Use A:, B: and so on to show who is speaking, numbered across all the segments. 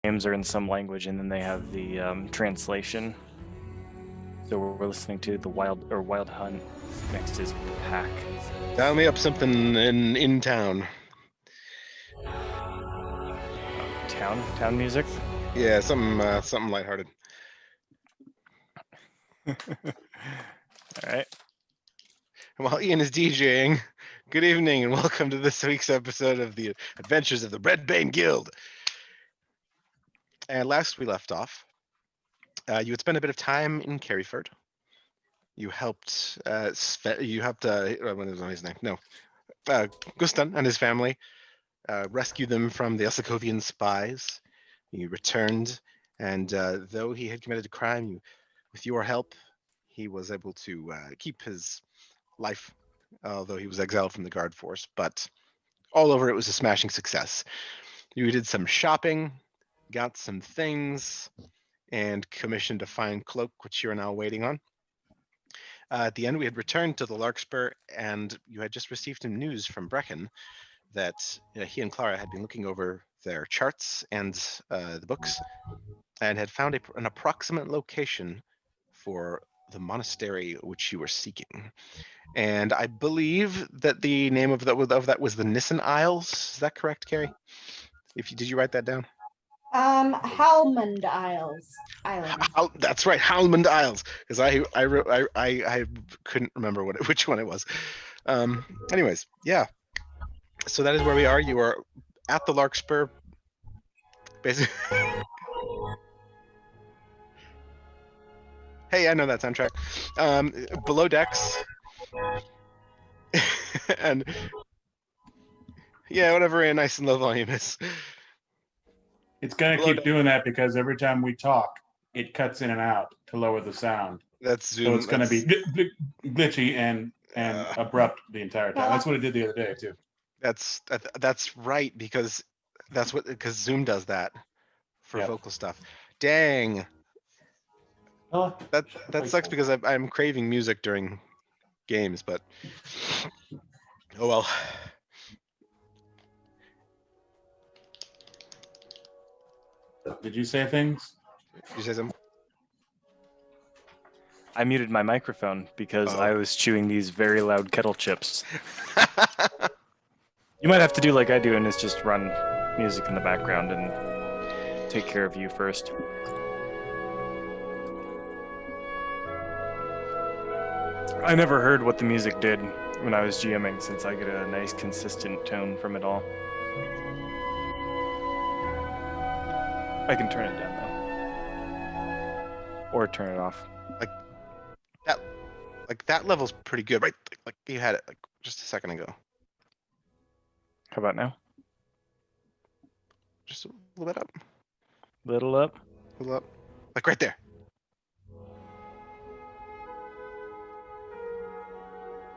A: names are in some language, and then they have the translation. So we're listening to the Wild Hunt. Next is Pack.
B: Dial me up something in town.
A: Town music.
B: Yeah, something lighthearted.
A: All right.
B: While Ian is DJing, good evening and welcome to this week's episode of the Adventures of the Red Bane Guild. And last we left off, you had spent a bit of time in Carryford. You helped. What is his name? No, Gustan and his family rescue them from the Osikovian spies. You returned, and though he had committed a crime, with your help, he was able to keep his life, although he was exiled from the guard force. But all over, it was a smashing success. You did some shopping, got some things, and commissioned a fine cloak, which you are now waiting on. At the end, we had returned to the Larkspur, and you had just received some news from Brecken that he and Clara had been looking over their charts and the books, and had found an approximate location for the monastery which you were seeking. And I believe that the name of that was the Nissen Isles. Is that correct, Carrie? Did you write that down?
C: Halmond Isles Island.
B: That's right, Halmond Isles. Because I couldn't remember which one it was. Anyways, yeah. So that is where we are. You are at the Larkspur, basically. Hey, I know that soundtrack. Below decks. And yeah, whatever a nice and low volume is.
D: It's going to keep doing that because every time we talk, it cuts in and out to lower the sound.
B: That's Zoom.
D: So it's going to be glitchy and abrupt the entire time. That's what it did the other day too.
B: That's right, because Zoom does that for vocal stuff. Dang.
D: Oh,
B: that sucks because I'm craving music during games, but oh well.
D: Did you say things?
B: Did you say something?
A: I muted my microphone because I was chewing these very loud kettle chips. You might have to do like I do, and it's just run music in the background and take care of you first. I never heard what the music did when I was GMing, since I get a nice consistent tone from it all. I can turn it down though, or turn it off.
B: Like that level's pretty good, right? Like you had it like just a second ago.
A: How about now?
B: Just a little bit up.
A: Little up.
B: Little up. Like right there.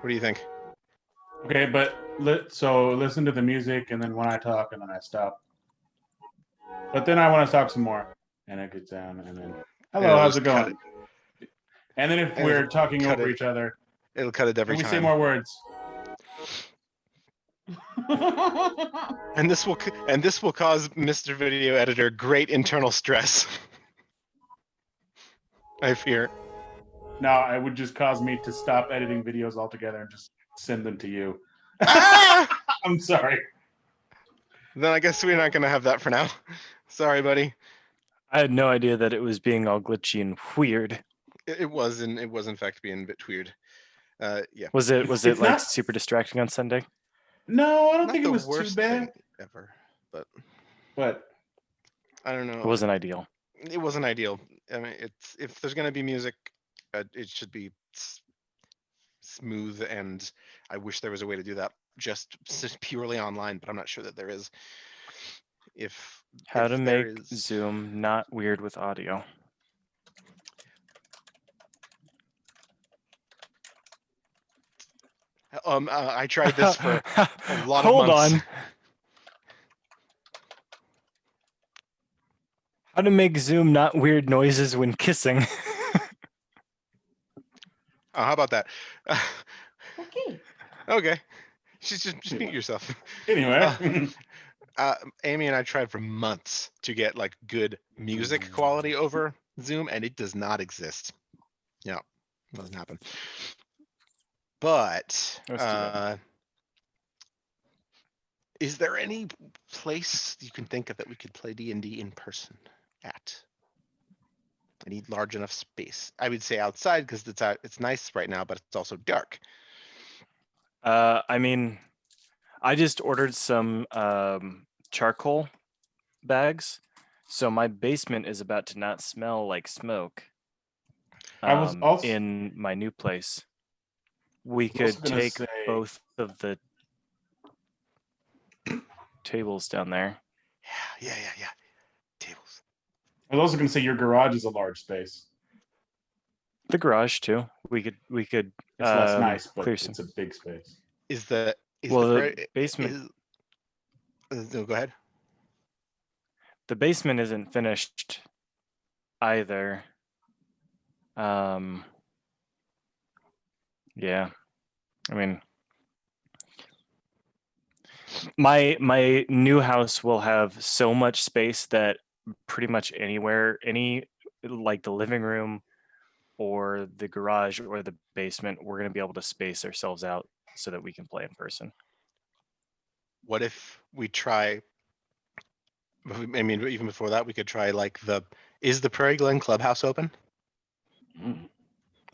B: What do you think?
D: Okay, but so listen to the music, and then when I talk, and then I stop. But then I want to talk some more, and it gets down, and then hello, how's it going? And then if we're talking over each other,
B: it'll cut it every time.
D: We say more words.
B: and this will cause Mr. Video Editor great internal stress. I fear.
D: No, it would just cause me to stop editing videos altogether and just send them to you. I'm sorry.
B: Then I guess we're not going to have that for now. Sorry, buddy.
A: I had no idea that it was being all glitchy and weird.
B: It was in fact being a bit weird. Yeah.
A: Was it like not super distracting on Sunday?
D: No, I don't think it was too bad.
B: Ever, but
D: I
B: don't know.
A: It wasn't ideal.
B: It wasn't ideal. I mean, if there's going to be music, it should be smooth, and I wish there was a way to do that just purely online, but I'm not sure that there is.
A: How to make Zoom not weird with audio.
B: I tried this for a lot of months. Hold on.
A: How to make Zoom not weird noises when kissing.
B: How about that?
C: Okay.
B: Okay. Just mute yourself.
D: Anyway.
B: Amy and I tried for months to get like good music quality over Zoom, and it does not exist. Yeah, doesn't happen. But
A: That's too bad.
B: is there any place you can think of that we could play D&D in person at? Any large enough space? I would say outside because it's nice right now, but it's also dark.
A: I mean, I just ordered some charcoal bags, so my basement is about to not smell like smoke.
D: I was also-
A: in my new place. We
D: I was
A: could
D: gonna
A: take
D: say-
A: both of the tables down there.
B: Yeah. Tables.
D: I was also going to say your garage is a large space.
A: The garage too. We could
D: It's less nice, but
A: clear
D: it's
A: some.
D: a big space.
A: Well, the basement.
B: No, go ahead.
A: The basement isn't finished either. Yeah. I mean, my new house will have so much space that pretty much anywhere, like the living room or the garage or the basement, we're going to be able to space ourselves out so that we can play in person.
B: What if we try? I mean, even before that, we could try like is the Prairie Glen Clubhouse open?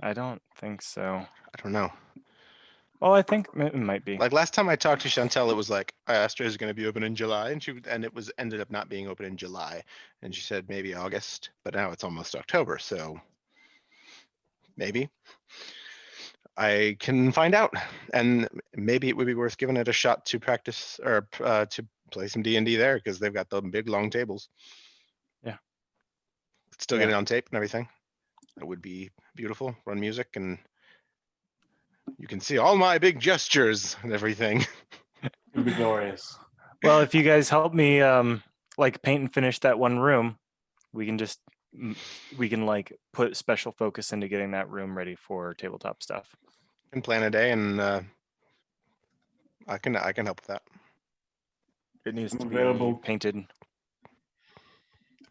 A: I don't think so.
B: I don't know.
A: Oh, I think it might be.
B: Like last time I talked to Chantel, it was like I asked her is it going to be open in July, and it was ended up not being open in July, and she said maybe August, but now it's almost October, so maybe I can find out, and maybe it would be worth giving it a shot to practice or to play some D&D there because they've got the big long tables.
A: Yeah.
B: Still get
A: Yeah.
B: it on tape and everything. That would be beautiful. Run music and you can see all my big gestures and everything.
D: It would be glorious.
A: Well, if you guys help me like paint and finish that one room, we can like put special focus into getting that room ready for tabletop stuff.
B: And plan a day, and I can help with that.
A: It needs
D: I'm
A: to
D: available.
A: be painted.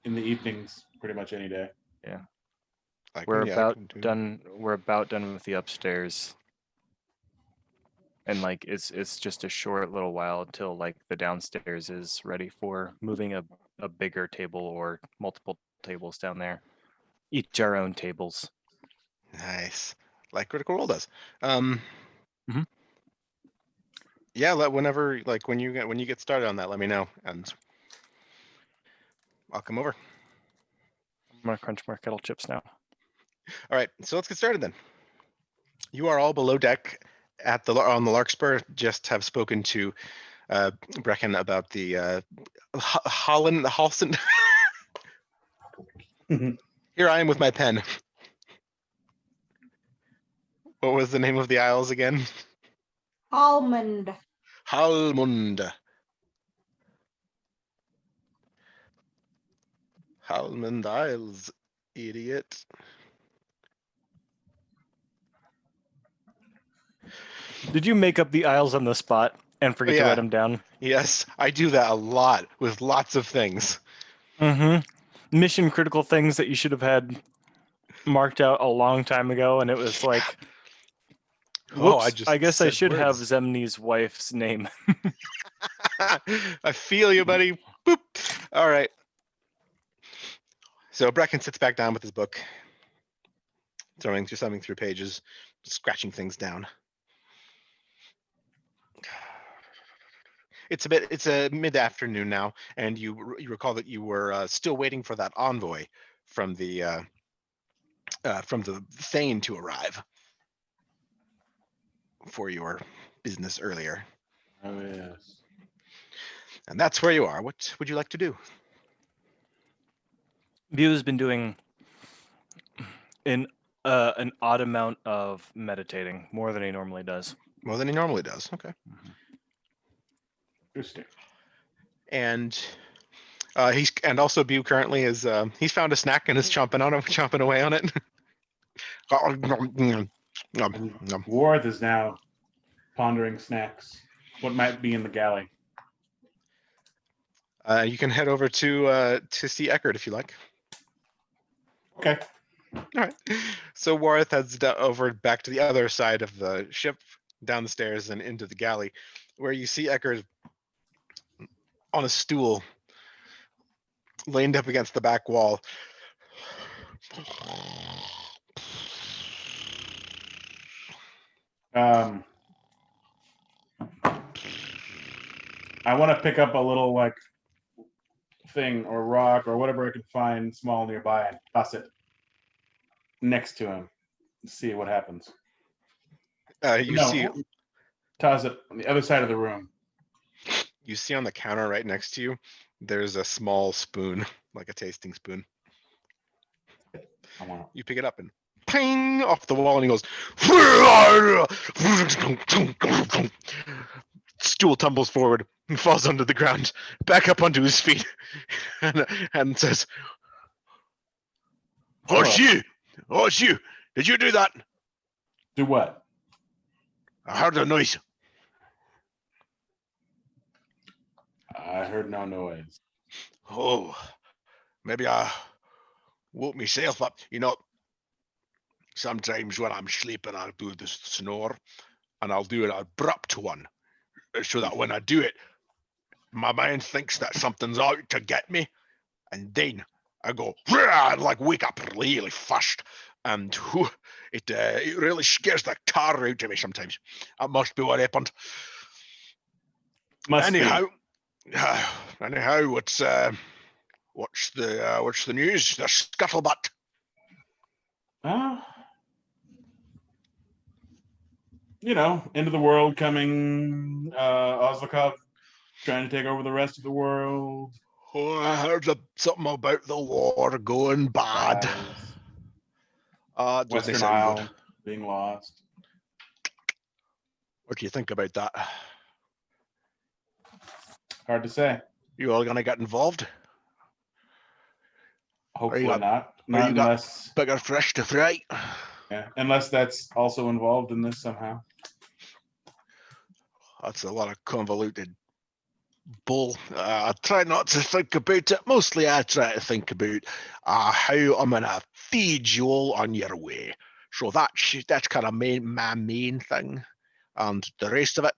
D: In the evenings, pretty much any day.
A: We're about done with the upstairs. And like it's just a short little while until like the downstairs is ready for moving a bigger table or multiple tables down there. Each our own tables.
B: Nice, like Critical Role does.
A: Mhm.
B: Yeah, whenever like when you get started on that, let me know, and I'll come over.
A: I'm gonna crunch more kettle chips now.
B: All right, so let's get started then. You are all below deck on the Larkspur. Just have spoken to Brecken about the Halson. Here I am with my pen. What was the name of the isles again?
C: Almond.
B: Halmund. Halmond Isles, idiot.
A: Did you make up the aisles on the spot and forget to
B: Yeah.
A: write them down?
B: Yes, I do that a lot with lots of things.
A: Mm-hmm. Mission critical things that you should have had marked out a long time ago, and it was like,
B: Oh,
A: whoops, I guess I
B: said
A: should have
B: words.
A: Zemni's wife's name.
B: I feel you, buddy. Boop. All right. So Brecken sits back down with his book, thumbing through pages, scratching things down. It's a mid-afternoon now, and you recall that you were still waiting for that envoy from the Thane to arrive for your business earlier.
D: Oh yes.
B: And that's where you are. What would you like to do?
A: View has been doing an odd amount of meditating, more than he normally does.
B: More than he normally does. Okay.
D: Interesting.
B: And also Bew currently is he's found a snack and is chomping away on it.
D: Warth is now pondering snacks. What might be in the galley?
B: You can head over to see Eckert if you like.
D: Okay.
B: All right. So Warth heads over back to the other side of the ship, down the stairs and into the galley, where you see Eckert on a stool, leaned up against the back wall.
D: I want to pick up a little like thing or rock or whatever I can find small nearby and toss it next to him and see what happens.
B: You see
D: Toss it on the other side of the room.
B: You see on the counter right next to you, there's a small spoon, like a tasting spoon.
D: I want it.
B: You pick it up and ping off the wall, and he goes. Stool tumbles forward and falls onto the ground, back up onto his feet, and says, "Oh, it's you! Oh, it's you! Did you do that?"
D: Do what?
B: I heard a noise.
D: I heard no noise.
B: Oh, maybe I woke myself up. You know, sometimes when I'm sleeping, I'll do this snore, and I'll do an abrupt one, so that when I do it, my mind thinks that something's out to get me, and then I go, and like wake up really fast, and it really scares the tar out of me sometimes. That must be what happened. Anyhow, what's the news? The scuttlebutt.
D: You know, end of the world coming. Ozlakov trying to take over the rest of the world.
B: Oh, I heard something about the war going bad. Doesn't
D: Western
B: sound
D: Isle
B: good.
D: being lost.
B: What do you think about that?
D: Hard to say.
B: You all gonna get involved?
D: Hopefully
B: got-
D: not.
B: you
D: Not
B: got-
D: unless,
B: Bigger fish to fry.
D: yeah, unless that's also involved in this somehow.
B: That's a lot of convoluted bull. I try not to think about it. Mostly I try to think about how I'm gonna feed you all on your way. So that's kind of my main thing. And the rest of it,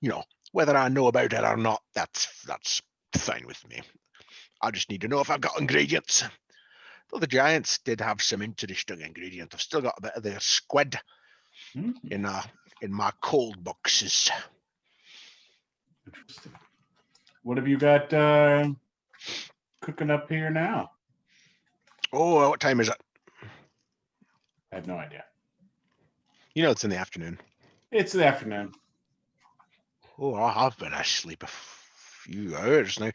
B: you know, whether I know about it or not, that's fine with me. I just need to know if I've got ingredients. Though the giants did have some interesting ingredients. I've still got a bit of their squid in my cold boxes.
D: Interesting. What have you got cooking up here now?
B: Oh, what time is it?
D: I have no idea.
B: You know, it's in the afternoon.
D: It's the afternoon.
B: Oh, I have been asleep a few hours now.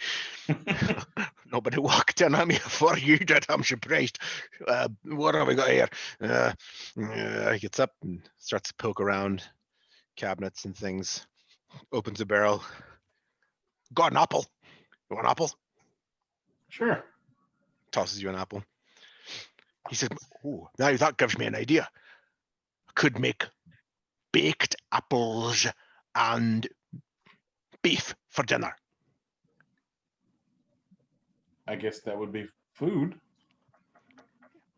B: Nobody walked in on me before you did. I'm surprised. What have we got here? He gets up and starts to poke around cabinets and things. Opens a barrel. Got an apple. You want an apple?
D: Sure.
B: Tosses you an apple. He said, "Oh, now that gives me an idea. I could make baked apples and beef for dinner."
D: I guess that would be food.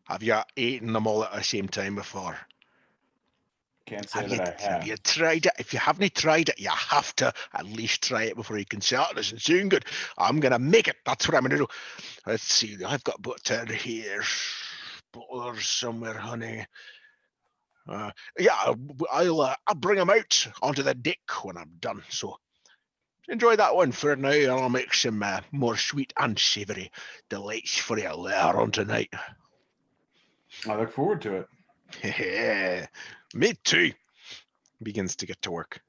B: Have you eaten them all at the same time before?
D: Can't say
B: Have
D: that I have.
B: you tried it? If you haven't tried it, you have to at least try it before you can say, "Oh, it doesn't sound good." I'm going to make it. That's what I'm going to do. Let's see. I've got butter here. Butter somewhere, honey. Yeah, I'll bring them out onto the deck when I'm done. So enjoy that one for now, and I'll make some more sweet and savoury delights for you later on tonight.
D: I look forward to it.
B: Me too. Begins to get to work.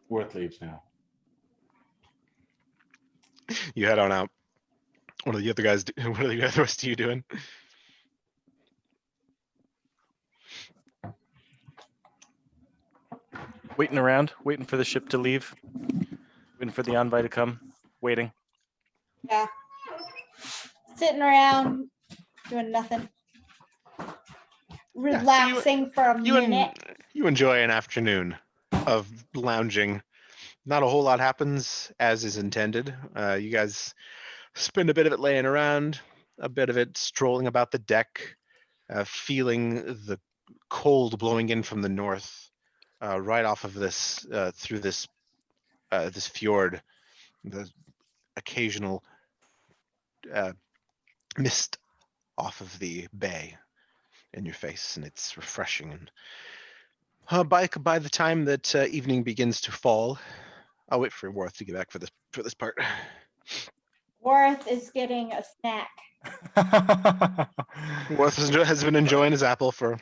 D: Worth leaves now.
B: You head on out. What are the other guys? What are the rest of you doing?
A: Waiting around, waiting for the ship to leave, waiting for the envoy to come, waiting.
C: Yeah. Sitting around, doing nothing. Relaxing for a minute.
B: You enjoy an afternoon of lounging Not a whole lot happens as is intended. You guys spend a bit of it laying around, a bit of it strolling about the deck, feeling the cold blowing in from the north, right off of this, through this this fjord, the occasional mist off of the bay in your face, and it's refreshing. And by the time that evening begins to fall, I'll wait for Worth to get back for this part.
C: Worth is getting a snack.
B: Worth has been enjoying his apple for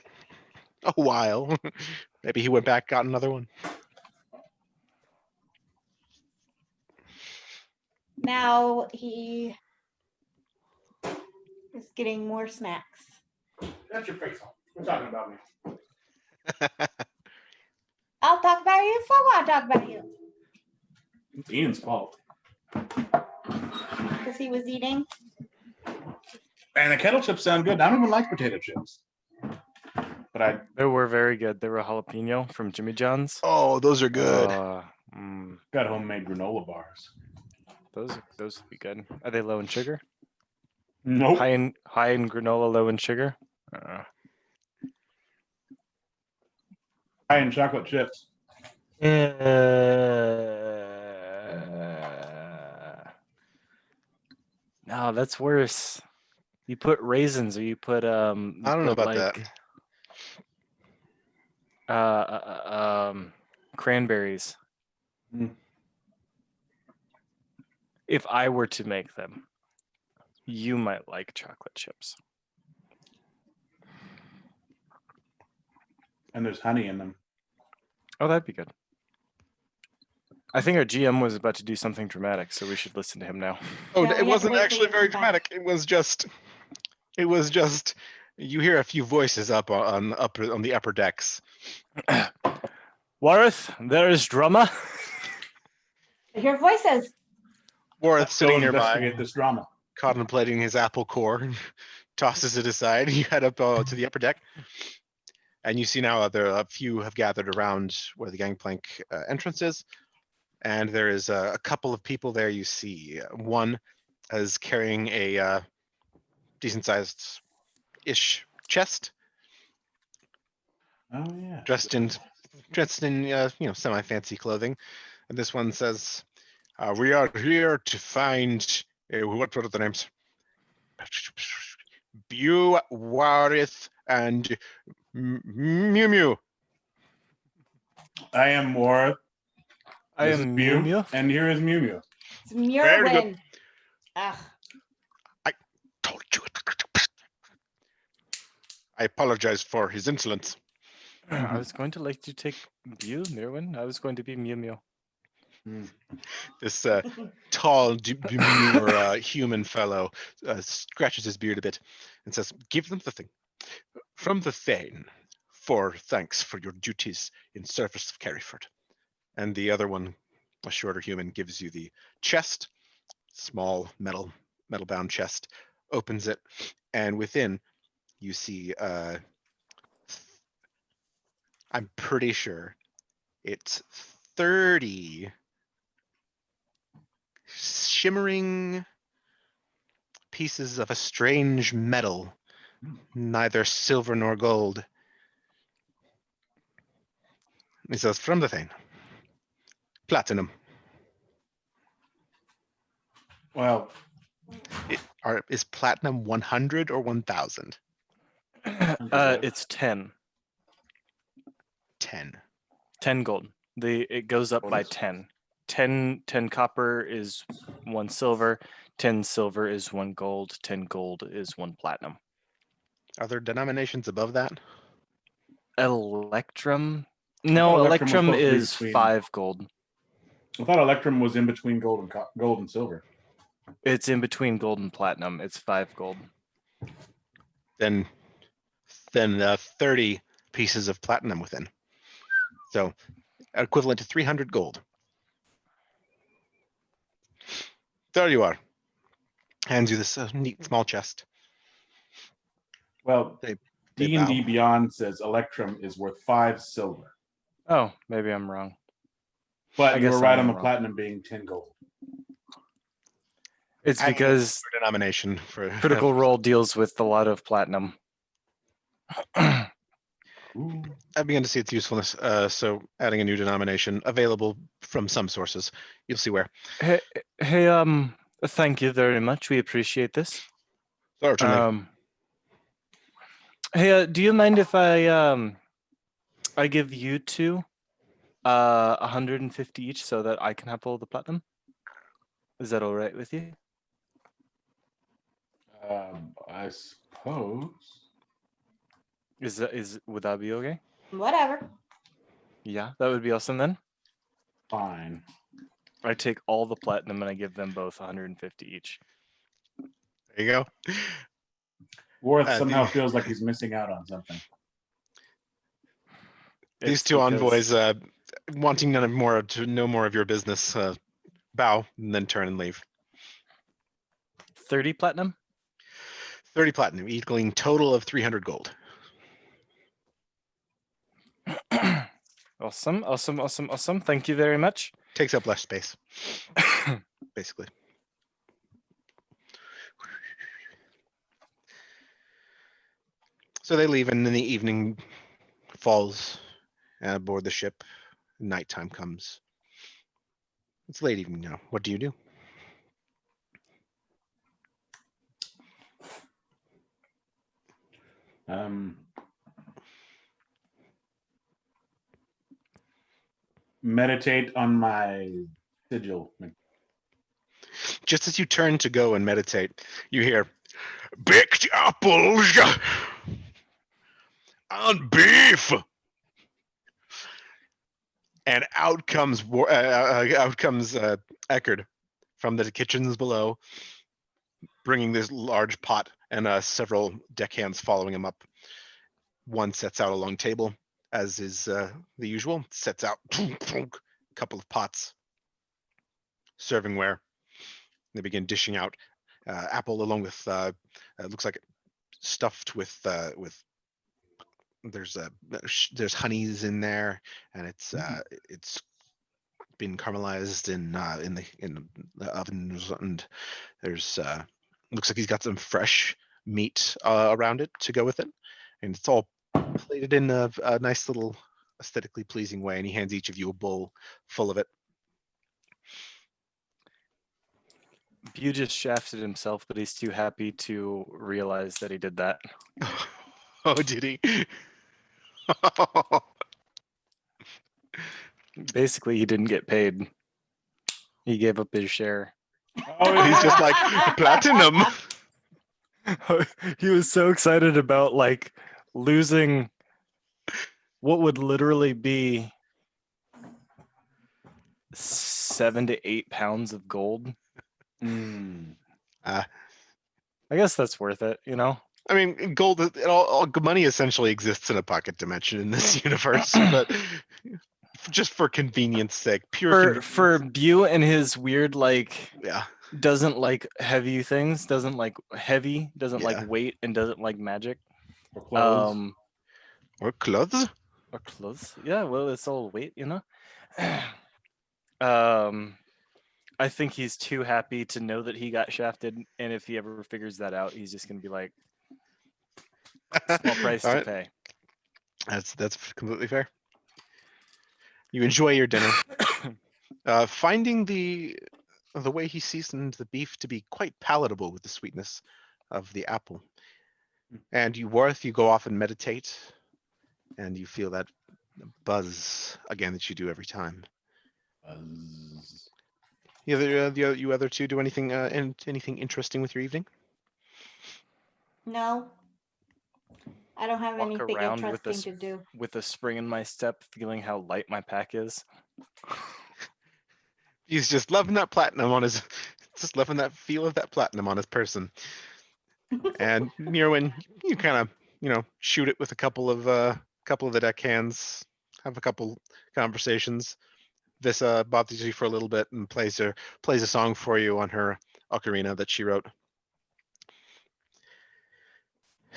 B: a while. Maybe he went back, got another one.
C: Now he is getting more snacks.
D: That's your face off. We're talking about me.
C: I'll talk about you if I want to talk about you.
D: It's Ian's fault.
C: Because he was eating.
D: And the kettle chips sound good. I don't even like potato chips. But
A: They were very good. They were jalapeno from Jimmy John's.
B: Oh, those are good.
D: got homemade granola bars.
A: Those would be good. Are they low in sugar?
D: Nope.
A: High in granola, low in sugar.
D: High in chocolate chips.
A: No, that's worse. You put raisins or you put
B: I don't know about that.
A: Cranberries.
D: Mm.
A: If I were to make them, you might like chocolate chips.
D: And there's honey in them.
A: Oh, that'd be good. I think our GM was about to do something dramatic, so we should listen to him now.
B: Oh,
C: Yeah, we
B: it
C: have to
B: wasn't
C: wait for
B: actually
C: you to
B: very
C: come back.
B: dramatic. It was just you hear a few voices up on the upper decks.
A: Wareth, there is drama.
C: I hear voices.
B: Worth
D: Let's
B: sitting
D: go
B: nearby,
D: investigate this drama.
B: contemplating his apple core, tosses it aside. You head up to the upper deck, and you see now a few have gathered around where the gangplank entrance is, and there is a couple of people there. You see one is carrying a decent-sized ish chest,
D: Oh yeah.
B: dressed in semi-fancy clothing, and this one says, "We are here to find what are the names? Bew, Warith, and Mew Mew."
D: I am War.
A: I
D: This is
A: am Mew Mew.
D: And here is Mew Mew.
C: It's
B: Very good.
C: Murwin. Ugh.
B: Told you. I apologize for his insolence.
A: I was going to like to take Mew, Mirwin. I was going to be Mew Mew.
B: This tall, demure human fellow scratches his beard a bit and says, "Give them the thing. From the Thane, for thanks for your duties in service of Carryford." And the other one, a shorter human, gives you the chest, small metal-bound chest, opens it, and within you see, I'm pretty sure it's 30 shimmering pieces of a strange metal, neither silver nor gold. He says, "From the Thane, platinum."
D: Well,
B: Is platinum 100 or 1,000?
A: It's 10.
B: 10.
A: 10 gold. It goes up by
D: Bonus.
A: 10. 10 copper is 1 silver. 10 silver is 1 gold. 10 gold is 1 platinum.
B: Are there denominations above that?
A: Electrum? No,
D: thought Electrum was
A: Electrum
D: supposed to be
A: is
D: between-
A: 5 gold.
D: I thought Electrum was in between gold and silver.
A: It's in between gold and platinum. It's 5 gold.
B: Then 30 pieces of platinum within. So equivalent to 300 gold. There you are. Hands you this neat small chest.
D: Well,
B: They
D: D&D
B: bow.
D: Beyond says Electrum is worth 5 silver.
A: Oh, maybe I'm wrong.
D: But
A: I
D: you were
A: guess
D: right
A: I
D: on
A: am
D: the
A: wrong.
D: platinum being 10 gold.
A: It's
B: Hanging
A: because
B: for denomination for
A: Critical Role deals with a lot of platinum.
D: Ooh.
B: I began to see its usefulness. So adding a new denomination available from some sources. You'll see where.
A: Hey, thank you very much. We appreciate this.
B: Certainly.
A: Hey, do you mind if I give you two 150 each so that I can have all the platinum? Is that all right with you?
D: I suppose.
A: Would that be okay?
C: Whatever.
A: Yeah, that would be awesome then.
D: Fine.
A: I take all the platinum and I give them both 150 each.
B: There you go.
D: Worth
B: Uh,
D: somehow
B: the-
D: feels like he's missing out on something.
B: These
A: It's
B: two
A: because
B: envoys, wanting none of more to know more of your business, bow and then turn and leave.
A: 30 platinum.
B: 30 platinum, equaling total of 300 gold.
A: Awesome, awesome, awesome, awesome. Thank you very much.
B: Takes up less space, basically. So they leave, and then the evening falls aboard the ship. Nighttime comes. It's late evening now. What do you do?
D: Meditate on my sigil.
B: Just as you turn to go and meditate, you hear baked apples and beef, and out comes Eckard from the kitchens below, bringing this large pot and several deckhands following him up. One sets out a long table, as is the usual. Sets out a couple of pots, servingware. They begin dishing out apple along with looks like stuffed with there's honeys in there, and it's been caramelized in the ovens, and there's looks like he's got some fresh meat around it to go with it, and it's all plated in a nice little aesthetically pleasing way, and he hands each of you a bowl full of it.
A: Bew just shafted himself, but he's too happy to realize that he did that.
B: Oh, did he?
A: Basically, he didn't get paid. He gave up his share.
D: Oh,
B: He's just like platinum.
A: He was so excited about like losing what would literally be 7 to 8 pounds of gold. I guess that's worth it, you know?
B: I mean, gold, all money essentially exists in a pocket dimension in this universe, but just for convenience sake,
A: For Bew and his weird like
B: yeah,
A: doesn't like heavy things, doesn't like
B: Yeah.
A: weight, and doesn't like magic.
D: for clothes.
B: Or clothes.
A: Or clothes. Yeah, well, it's all weight, you know. I think he's too happy to know that he got shafted, and if he ever figures that out, he's just gonna be like, small price
B: All
A: to
B: right.
A: pay.
B: That's completely fair. You enjoy your dinner, finding the way he seasoned the beef to be quite palatable with the sweetness of the apple. And you go off and meditate, and you feel that buzz again that you do every time. You other two do anything anything interesting with your evening?
C: No. I don't have
A: Walk
C: anything
A: around with
C: interesting to do.
A: with a spring in my step, feeling how light my pack is.
B: He's just loving that platinum on his, just loving that feel of that platinum on his person. And Mirwin, you kind of, shoot it with a couple of the deckhands, have a couple conversations. Vissa bothers you for a little bit and plays a song for you on her ocarina that she wrote.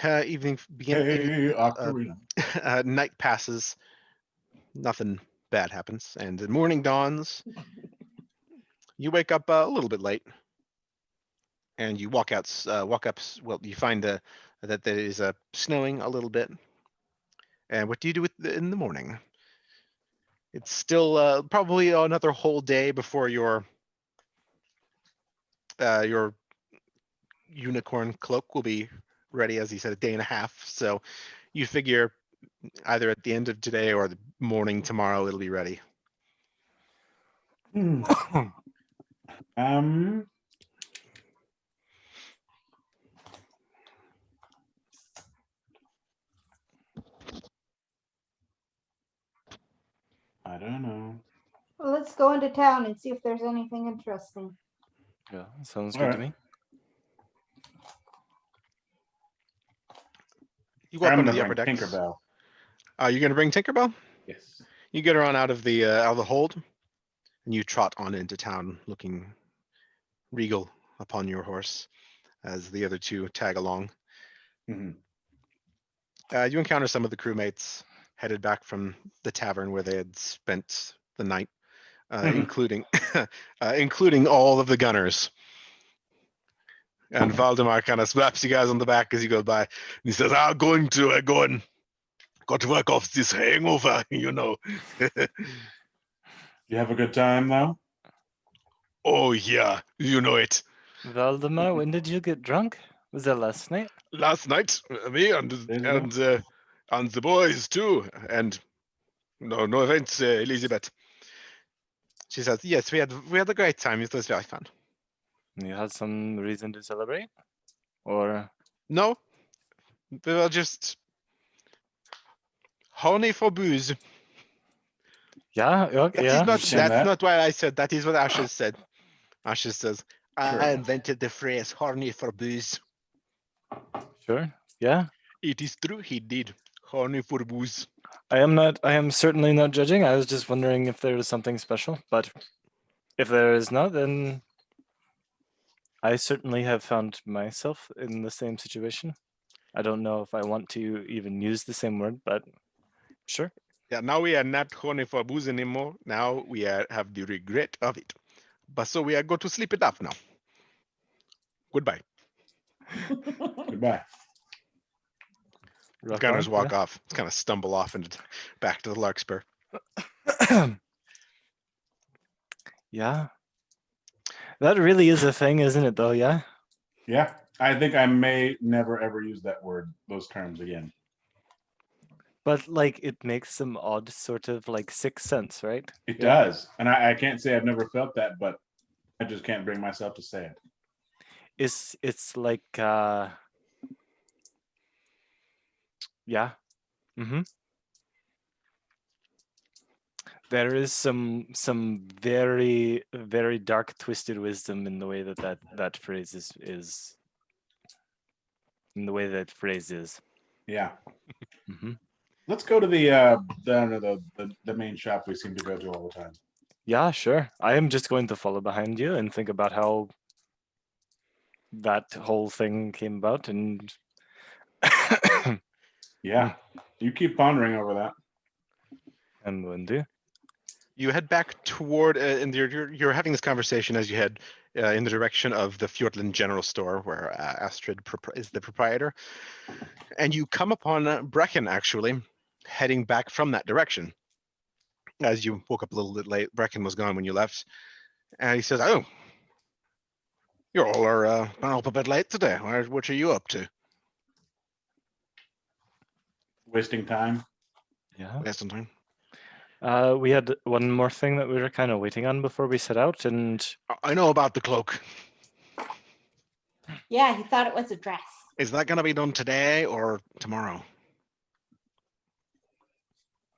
B: Evening begin.
D: Hey, Ocarina.
B: Night passes. Nothing bad happens, and the morning dawns. You wake up a little bit late, and you walk out. Walk up. Well, you find that there is snowing a little bit. And what do you do in the morning? It's still probably another whole day before your unicorn cloak will be ready, as he said, a day and a half. So you figure either at the end of today or the morning tomorrow it'll be ready.
D: Um. I don't know.
C: Well, let's go into town and see if there's anything interesting.
A: Yeah, sounds
D: All
A: good to
D: right.
A: me.
B: You go up
D: I'm
B: onto
D: gonna
B: the upper
D: bring
B: decks.
D: Tinkerbell.
B: You're gonna bring Tinkerbell?
D: Yes.
B: You get her on out of the hold, and you trot on into town, looking regal upon your horse, as the other two tag along.
D: Mhm.
B: You encounter some of the crewmates headed back from the tavern where they had spent the night,
D: Mhm.
B: including all of the gunners. And Valdemar kind of slaps you guys on the back as you go by. And he says, "I'm going to got to work off this hangover, you know."
D: You have a good time though.
B: Oh yeah, you know it.
A: Valdemar, when did you get drunk? Was that last night?
B: Last night, me and the boys too, and no offense, Elizabeth. She says, "Yes, we had a great time. It was very fun."
A: You had some reason to celebrate? Or
B: No, we were just horny for booze.
A: yeah, okay,
B: That is
A: yeah.
B: not
D: Understand
B: that's
D: that.
B: not what I said. That is what Ashes said. Ashes says,
D: Sure.
B: "I invented the phrase horny for booze."
A: Sure. Yeah.
B: It is true, he did. Horny for booze.
A: I am certainly not judging. I was just wondering if there was something special, but if there is not, then I certainly have found myself in the same situation. I don't know if I want to even use the same word, but sure.
B: Yeah, now we are not horny for booze anymore. Now we have the regret of it. But so we are going to sleep it off now. Goodbye.
D: Goodbye.
B: The
A: Rock
B: gunners
A: on,
B: walk off. Kind of stumble off and back to the Larkspur.
A: yeah. Yeah. That really is a thing, isn't it though, yeah?
D: Yeah. I think I may never ever use that word, those terms again.
A: But like it makes some odd sort of like sixth sense, right?
D: It
A: Yeah.
D: does. And I can't say I've never felt that, but I just can't bring myself to say it.
A: It's like yeah. Mm-hmm. There is some very very dark twisted wisdom in the way that phrase is in the way that phrase is.
D: Yeah.
A: Mm-hmm.
D: Let's go to the main shop we seem to go to all the time.
A: Yeah, sure. I am just going to follow behind you and think about how that whole thing came about and
D: Yeah. You keep pondering over that.
A: I'm going to.
B: You head back toward, and you're having this conversation as you head in the direction of the Fjordland General Store, where Astrid is the proprietor, and you come upon Brecken actually heading back from that direction. As you woke up a little bit late, Brecken was gone when you left, and he says, "Oh, you all are been up a bit late today. What are you up to?"
D: Wasting time.
A: Yeah.
B: Wasting time.
A: We had one more thing that we were kind of waiting on before we set out, and
B: I know about the cloak.
C: Yeah, he thought it was a dress.
B: Is that going to be done today or tomorrow?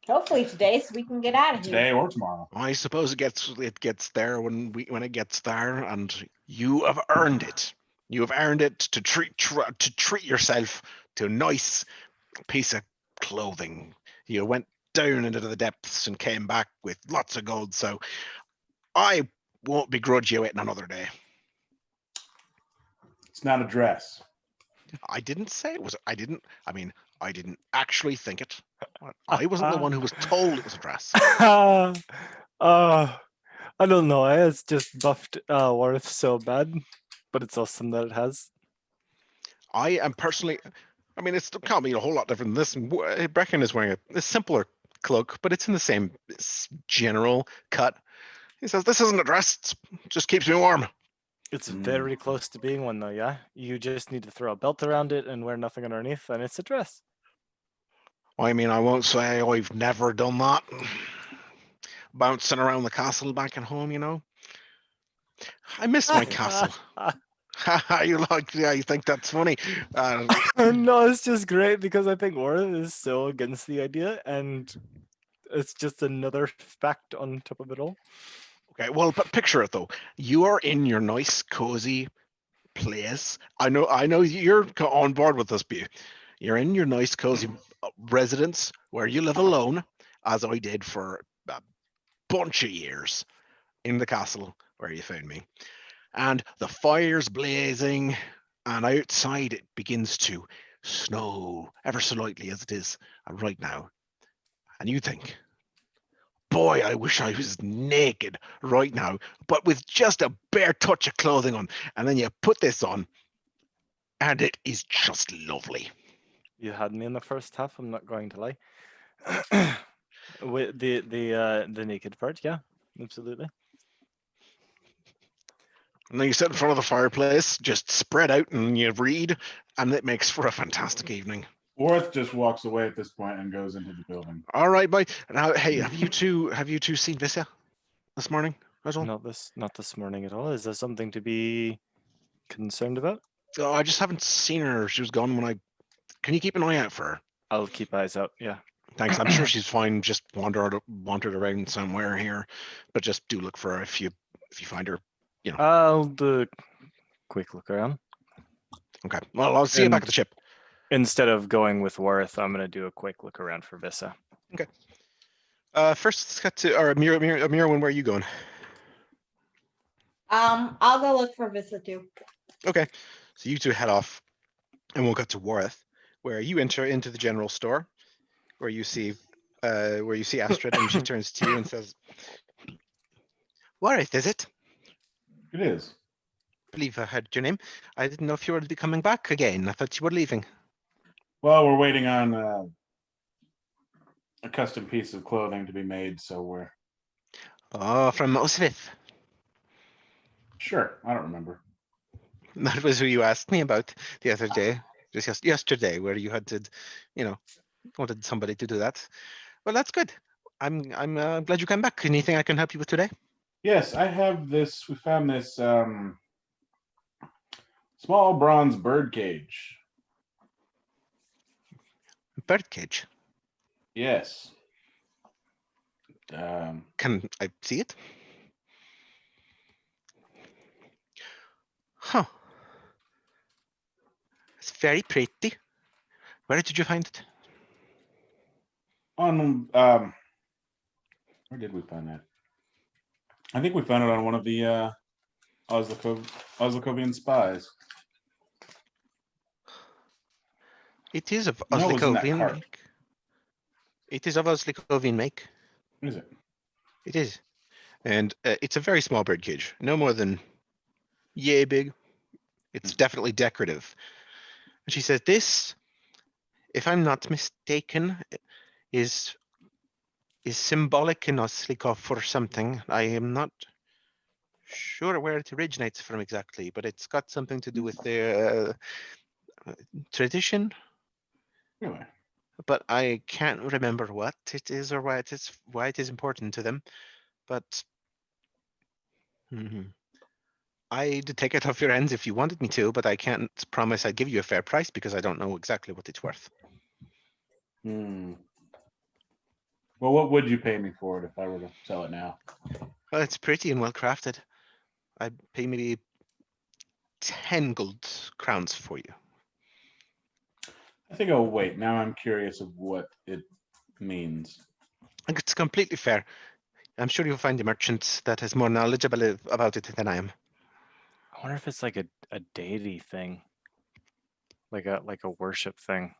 C: Hopefully today, so we can get out of here.
D: Today or tomorrow.
B: I suppose it gets there when it gets there, and you have earned it. You have earned it to treat yourself to a nice piece of clothing. You went down into the depths and came back with lots of gold, so I won't begrudge you it another day.
D: It's not a dress.
B: I didn't say it was. I mean, I didn't actually think it. I wasn't the one who was told it was a dress.
A: I don't know. It's just buffed Worth so bad, but it's awesome that it has.
B: I am personally, I mean, it can't be a whole lot different than this. Brecken is wearing a simpler cloak, but it's in the same general cut. He says, "This isn't a dress. It just keeps me warm."
A: It's
D: Mm.
A: very close to being one, though. Yeah, you just need to throw a belt around it and wear nothing underneath, and it's a dress.
B: I mean, I won't say I've never done that. Bouncing around the castle back at home, you know. I miss my castle. You like? Yeah, you think that's funny?
A: No, it's just great because I think Worth is so against the idea, and it's just another fact on top of it all.
B: Okay, well, but picture it though. You are in your nice, cozy place. I know you're on board with this, Beau. You're in your nice, cozy residence where you live alone, as I did for a bunch of years in the castle where you found me. And the fire's blazing, and outside it begins to snow ever so lightly as it is right now. And you think, boy, I wish I was naked right now, but with just a bare touch of clothing on. And then you put this on, and it is just lovely.
A: You had me in the first half. I'm not going to lie. With the naked part, yeah, absolutely.
B: And then you sit in front of the fireplace, just spread out, and you read, and it makes for a fantastic evening.
D: Worth just walks away at this point and goes into the building.
B: All right, bye. Now, hey, have you two seen Vissa this morning at all?
A: Not this morning at all. Is there something to be concerned about?
B: Oh, I just haven't seen her. She was gone when I. Can you keep an eye out for her?
A: I'll keep eyes out. Yeah.
B: Thanks. I'm sure she's fine. Just wandered around somewhere here, but just do look for her if you find her.
A: I'll do a quick look around.
B: Okay. Well, I'll see you back at the ship.
A: Instead of going with Worth, I'm gonna do a quick look around for Vissa.
B: First, let's cut to Mirwin. Where are you going?
C: I'll go look for Vista too.
B: Okay. So you two head off, and we'll cut to Worth, where you enter into the general store, where you see Astrid, and she turns to you and says, "Worth, is it?
D: It is.
B: I believe I heard your name. I didn't know if you were to be coming back again. I thought you were leaving."
D: Well, we're waiting on a custom piece of clothing to be made, so we're
B: Oh, from Osvith.
D: sure. I don't remember.
B: That was who you asked me about the other day, just yesterday, where you had to, wanted somebody to do that. Well, that's good. I'm glad you came back. Anything I can help you with today?
D: Yes, I have this. We found this small bronze bird cage.
B: Birdcage.
D: Yes.
B: Can I see it? Huh. It's very pretty. Where did you find it?
D: On where did we find that? I think we found it on one of the Oslakovian spies.
B: It is of
D: No, it was in that
B: Oslikovian
D: cart.
B: make. It is of Oslikovian make.
D: Is it?
B: It is. And it's a very small birdcage. No more than yay big. It's definitely decorative. And she says, this, if I'm not mistaken, is symbolic in Oslikov for something. I am not sure where it originates from exactly, but it's got something to do with their tradition,
D: Really?
B: but I can't remember what it is or why it is important to them. But I'd take it off your hands if you wanted me to, but I can't promise I'd give you a fair price because I don't know exactly what it's worth.
D: Hmm. Well, what would you pay me for it if I were to sell it now?
B: Well, it's pretty and well crafted. I'd pay maybe 10 gold crowns for you.
D: I think I'll wait. Now I'm curious of what it means.
B: And it's completely fair. I'm sure you'll find a merchant that has more knowledgeable about it than I am.
A: I wonder if it's like a deity thing, like a worship thing.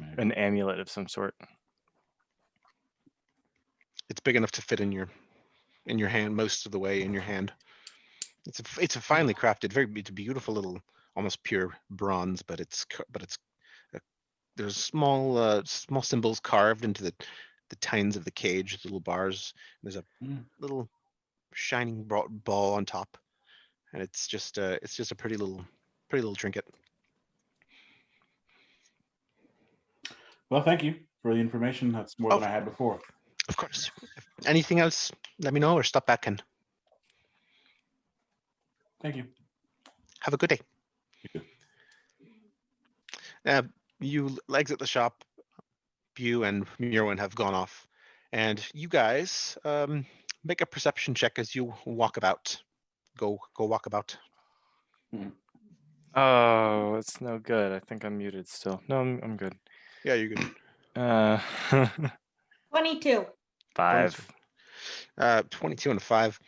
D: Maybe.
A: An amulet of some sort.
B: It's big enough to fit in your hand, most of the way in your hand. It's a finely crafted, it's a beautiful little, almost pure bronze, but there's small symbols carved into the tines of the cage, little bars. There's a
D: Mm.
B: little shining ball on top, and it's just a pretty little trinket.
D: Well, thank you for the information. That's more than I had before.
B: Of course. Anything else, let me know, or stop back and
D: Thank you.
B: have a good day.
D: You too.
B: You exit the shop. You and Murwin have gone off, and you guys make a perception check as you walk about. Go walk about.
A: Oh, it's no good. I think I'm muted still. No, I'm good.
B: Yeah, you're good.
C: 22.
A: 5.
B: 22 and a 5.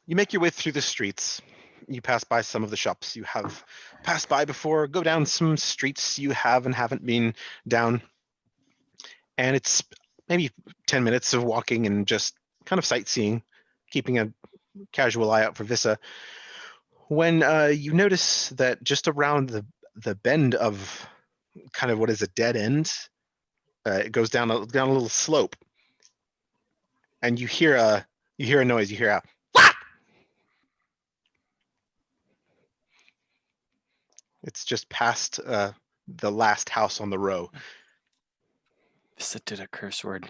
B: You make your way through the streets. You pass by some of the shops you have passed by before. Go down some streets you have and haven't been down. And it's maybe 10 minutes of walking and just kind of sightseeing, keeping a casual eye out for Vissa. When you notice that just around the bend of kind of what is a dead end, it goes down a little slope, and you hear a noise. You hear a "Wah!" It's just past the last house on the row.
A: Vissa did a curse word.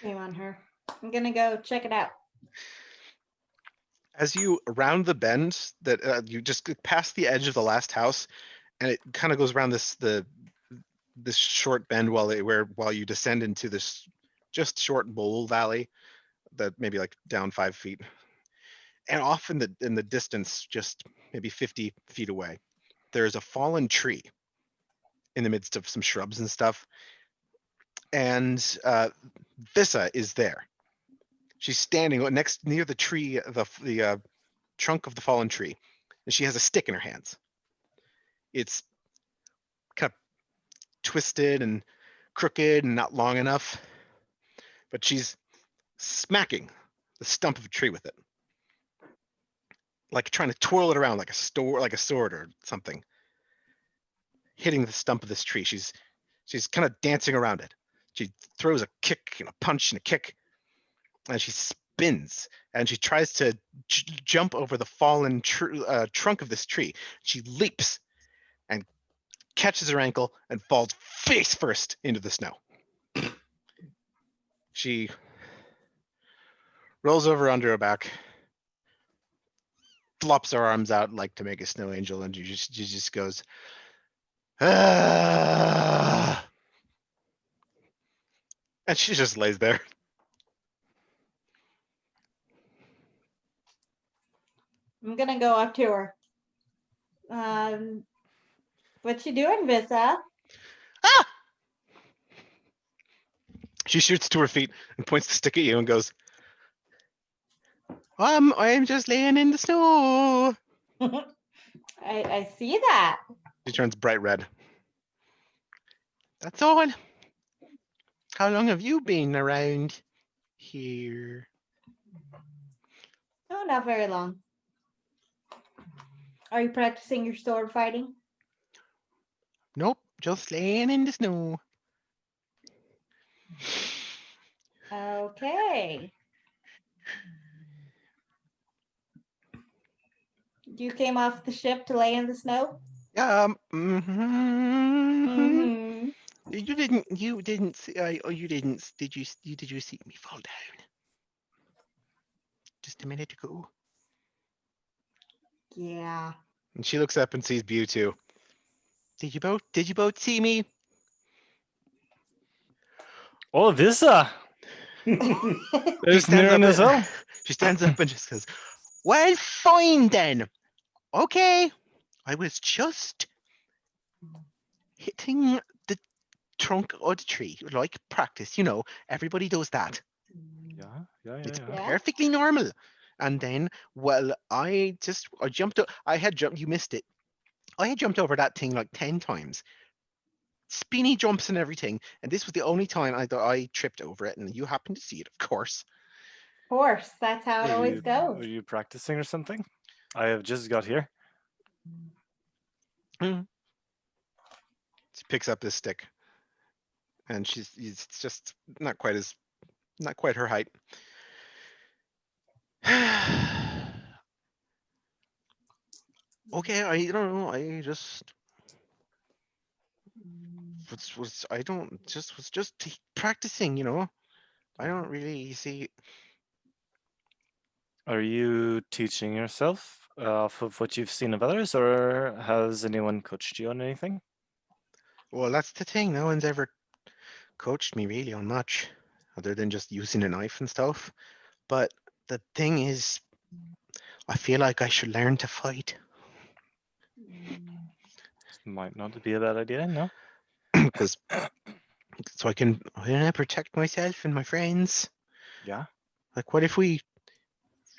C: Shame on her. I'm gonna go check it out.
B: As you round the bend, that you just get past the edge of the last house, and it kind of goes around this short bend while you descend into this just short bowl valley that maybe like down 5 feet, and off in the distance, just maybe 50 feet away, there's a fallen tree in the midst of some shrubs and stuff, and Vissa is there. She's standing near the tree, the trunk of the fallen tree, and she has a stick in her hands. It's kind of twisted and crooked and not long enough, but she's smacking the stump of a tree with it, like trying to twirl it around like a sword or something, hitting the stump of this tree. She's kind of dancing around it. She throws a kick and a punch and a kick, and she spins, and she tries to jump over the fallen trunk of this tree. She leaps and catches her ankle and falls face first into the snow. She rolls over onto her back, flops her arms out like to make a snow angel, and she just goes, "Ah!" And she just lays there.
C: I'm gonna go up to her. What you doing, Vissa?
B: Ah! She shoots to her feet and points the stick at you and goes, I'm just laying in the snow.
C: I see that.
B: She turns bright red. That's all. How long have you been around here?
C: No, not very long. Are you practicing your sword fighting?
B: Nope, just laying in the snow.
C: Okay. You came off the ship to lay in the snow? Mm-hmm.
B: You didn't see, did you see me fall down? Just a minute ago.
C: Yeah.
B: And she looks up and sees Bew too. Did you both see me?
A: Oh, Vissa! There's near as well.
B: She stands up and just says, "Well, fine then. Okay, I was just hitting the trunk of the tree, like practice. Everybody does that. It's
C: Yeah.
B: perfectly normal. And then, well, I jumped up. You missed it. I had jumped over that thing like 10 times. Spinny jumps and everything. And this was the only time I thought I tripped over it. And you happened to see it, of course.
C: Of course, that's how it always
A: Were
C: goes.
A: you practicing or something? I have just got here.
B: She picks up this stick. And it's just not quite her height. Okay, I don't know. I just was just practicing, you know. I don't really see.
A: Are you teaching yourself off of what you've seen of others, or has anyone coached you on anything?
B: Well, that's the thing. No one's ever coached me really on much, other than just using a knife and stuff. But the thing is, I feel like I should learn to fight.
A: Might not be a bad idea, no?
B: Because so I can protect myself and my friends.
A: Yeah.
B: Like, what if we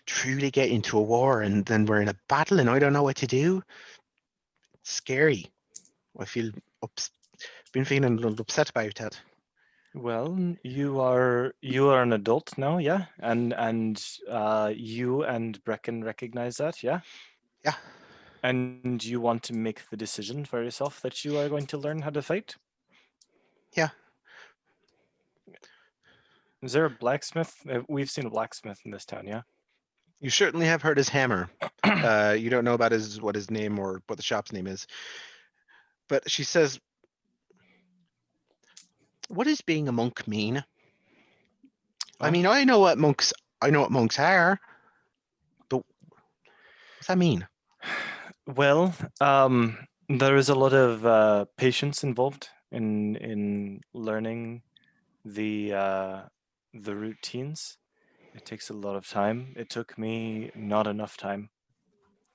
B: truly get into a war and then we're in a battle and I don't know what to do? It's scary. I feel been feeling a little upset about that.
A: Well, you are an adult now, yeah, and you and Brecken recognize that, yeah,
B: Yeah,
A: and you want to make the decision for yourself that you are going to learn how to fight.
B: yeah.
A: Is there a blacksmith? We've seen a blacksmith in this town, yeah.
B: You certainly have heard his hammer. You don't know about what his name or what the shop's name is. But she says, what does being a monk mean? I mean, I know what monks are, but what's that mean?
A: Well, there is a lot of patience involved in learning the routines. It takes a lot of time. It took me not enough time.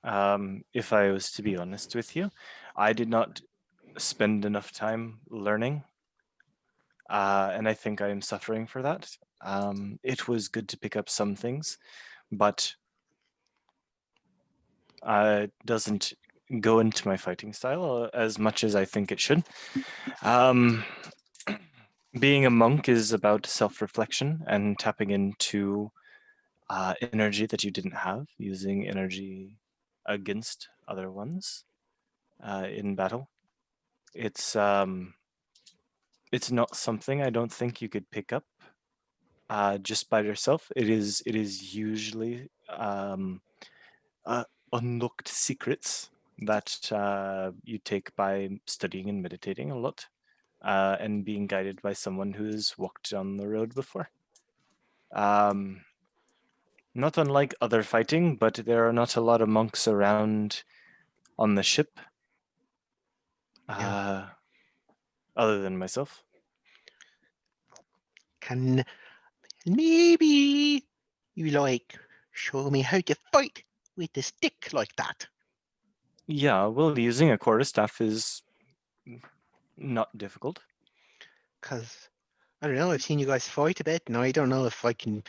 A: If I was to be honest with you, I did not spend enough time learning, and I think I am suffering for that. It was good to pick up some things, but it doesn't go into my fighting style as much as I think it should. Being a monk is about self-reflection and tapping into energy that you didn't have, using energy against other ones in battle. It's not something I don't think you could pick up just by yourself. It is usually unlocked secrets that you take by studying and meditating a lot and being guided by someone who's walked on the road before. Not unlike other fighting, but there are not a lot of monks around on the ship.
B: Yeah.
A: Other than myself.
B: Can maybe you like show me how to fight with a stick like that?
A: Yeah, well, using a quarterstaff is not difficult.
B: Because I don't know, I've seen you guys fight a bit, and I don't know if I can.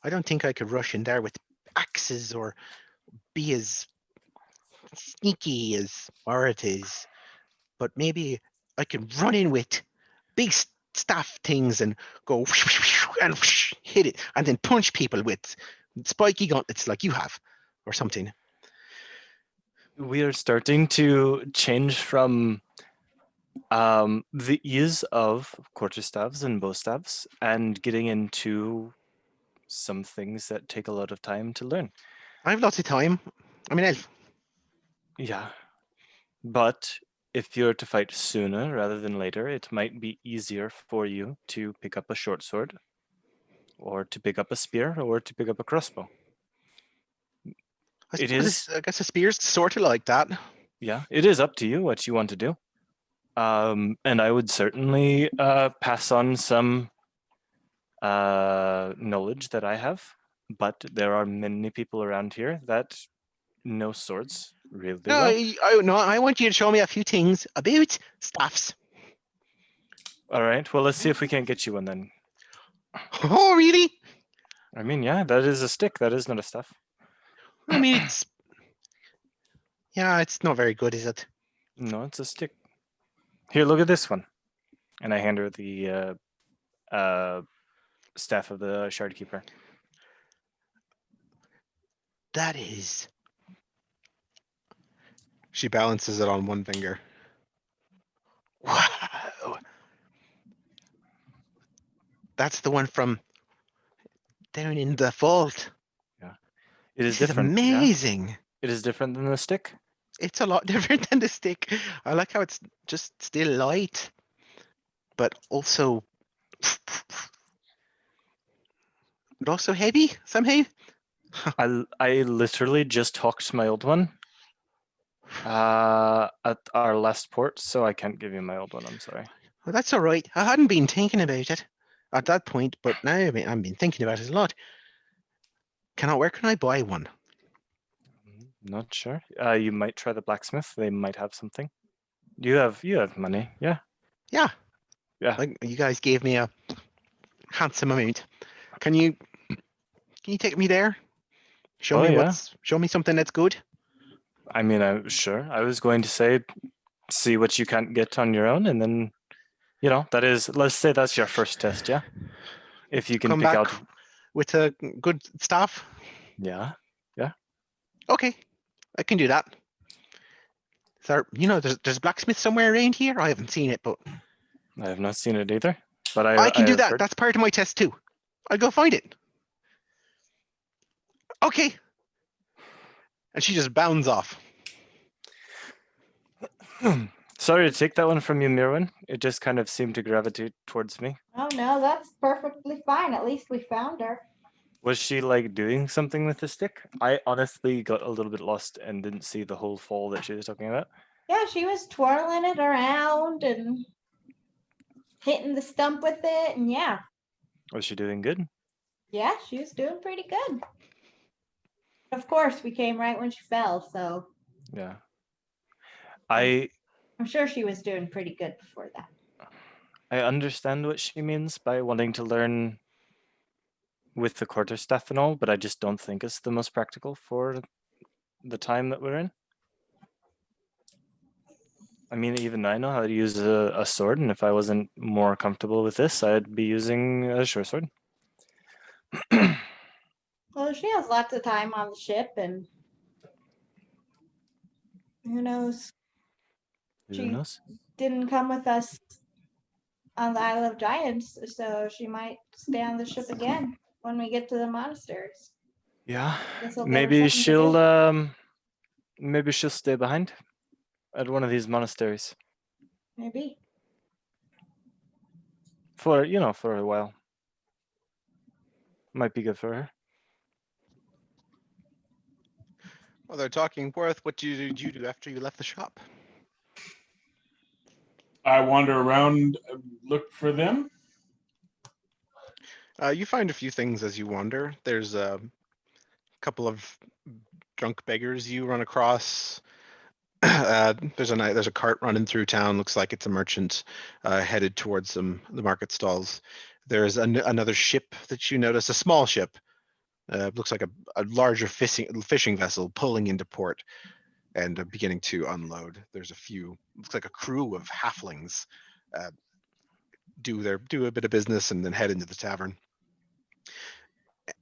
B: I don't think I could rush in there with axes or be as sneaky as Art is. But maybe I can run in with big staff things and go and hit it, and then punch people with spiky gauntlets like you have, or something.
A: We are starting to change from the ease of quarterstaffs and bowstaffs and getting into some things that take a lot of time to learn.
B: I have lots of time. I'm an elf.
A: Yeah, but if you're to fight sooner rather than later, it might be easier for you to pick up a short sword, or to pick up a spear, or to pick up a crossbow.
B: I
A: It is,
B: guess a spear's sort of like that.
A: yeah, it is up to you what you want to do. And I would certainly pass on some knowledge that I have, but there are many people around here that know swords really
B: No,
A: well.
B: I want you to show me a few things about staffs.
A: All right, well, let's see if we can't get you one then.
B: Oh, really?
A: I mean, yeah, that is a stick. That is not a staff.
B: I mean, it's not very good, is it?
A: No, it's a stick. Here, look at this one. And I hand her the staff of the Shard Keeper.
B: That is. She balances it on one finger. Wow. That's the one from down in the vault.
A: It is
B: This is
A: different. Yeah?
B: amazing.
A: It is different than the stick.
B: It's a lot different than the stick. I like how it's just still light, but also heavy somehow.
A: I literally just talked my old one at our last port, so I can't give you my old one. I'm sorry.
B: Well, that's all right. I hadn't been thinking about it at that point, but now I've been thinking about it a lot. Where can I buy one?
A: Not sure. You might try the blacksmith. They might have something. You have money. Yeah.
B: Yeah.
A: Yeah.
B: Like you guys gave me a handsome amount. Can you take me there? Show
A: Oh,
B: me
A: yeah.
B: show me something that's good.
A: I mean, I'm sure. I was going to say, see what you can't get on your own, and then, that is. Let's say that's your first test. Yeah. If you can
B: Come
A: pick
B: back
A: out.
B: with a good staff.
A: Yeah.
B: Okay, I can do that. So, there's a blacksmith somewhere around here. I haven't seen it, but
A: I have not seen it either, but
B: I can do
A: have
B: that.
A: heard-
B: That's part of my test too. I'll go find it. Okay. And she just bounds off.
A: Sorry to take that one from you, Mirwin. It just kind of seemed to gravitate towards me.
C: Oh, no, that's perfectly fine. At least we found her.
A: Was she like doing something with the stick? I honestly got a little bit lost and didn't see the whole fall that she was talking about.
C: Yeah, she was twirling it around and hitting the stump with it. And yeah,
A: Was she doing good?
C: yeah, she was doing pretty good. Of course, we came right when she fell, so
A: Yeah.
C: I'm sure she was doing pretty good before that.
A: I understand what she means by wanting to learn with the quarterstaff and all, but I just don't think it's the most practical for the time that we're in. I mean, even I know how to use a sword, and if I wasn't more comfortable with this, I'd be using a short sword.
C: Well, she has lots of time on the ship, and who knows?
A: Who
C: She
A: knows?
C: didn't come with us on the Isle of Giants, so she might stay on the ship again when we get to the monasteries.
A: Yeah.
C: This'll give her
A: Maybe
C: something to
A: she'll
C: do.
A: maybe she'll stay behind at one of these monasteries
C: Maybe.
A: for for a while. Might be good for her.
B: Well, they're talking Worth. What did you do after you left the shop?
D: I wander around, look for them.
B: You find a few things as you wander. There's a couple of drunk beggars you run across. There's a cart running through town. Looks like it's a merchant headed towards the market stalls. There's another ship that you notice, a small ship. Looks like a larger fishing vessel pulling into port and beginning to unload. There's looks like a crew of halflings do a bit of business and then head into the tavern.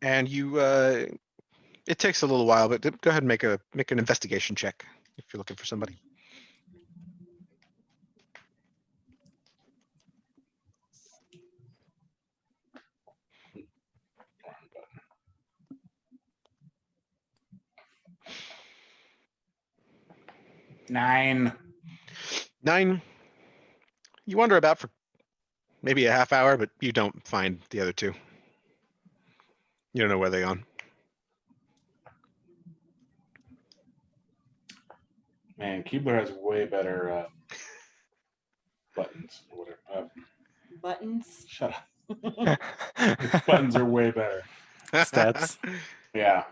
B: And it takes a little while, but go ahead and make an investigation check if you're looking for somebody.
D: Nine.
B: 9. You wander about for maybe a half hour, but you don't find the other two. You don't know where they're gone.
D: Man, Keebler has way better buttons or whatever.
C: Buttons.
D: Shut up. His buttons are way better.
A: Stats.
D: Yeah.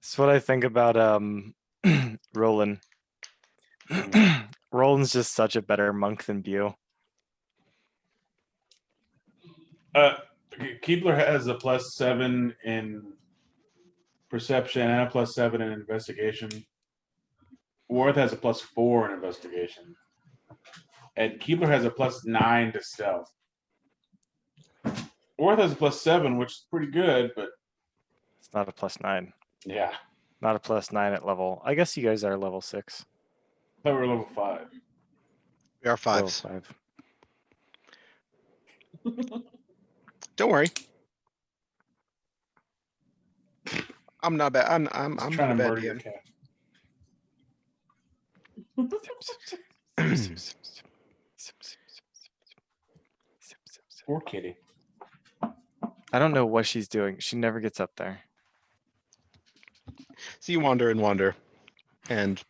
A: That's what I think about Roland. Roland's just such a better monk than Bew.
D: Keebler has a +7 in perception and a +7 in investigation. Worth has a +4 in investigation. And Keebler has a +9 to stealth. Worth has a +7, which is pretty good, but
A: It's not a +9.
D: yeah.
A: Not a +9 at level. I guess you guys are level 6.
D: I thought we were level 5.
B: We are
A: Level
B: fives.
A: 5.
B: Don't worry. I'm not bad. I'm
D: Just
B: not
D: trying
B: a
D: to
B: bad
D: murder your
B: DM.
D: cat. Poor kitty.
A: I don't know what she's doing. She never gets up there.
B: So you wander and wander, and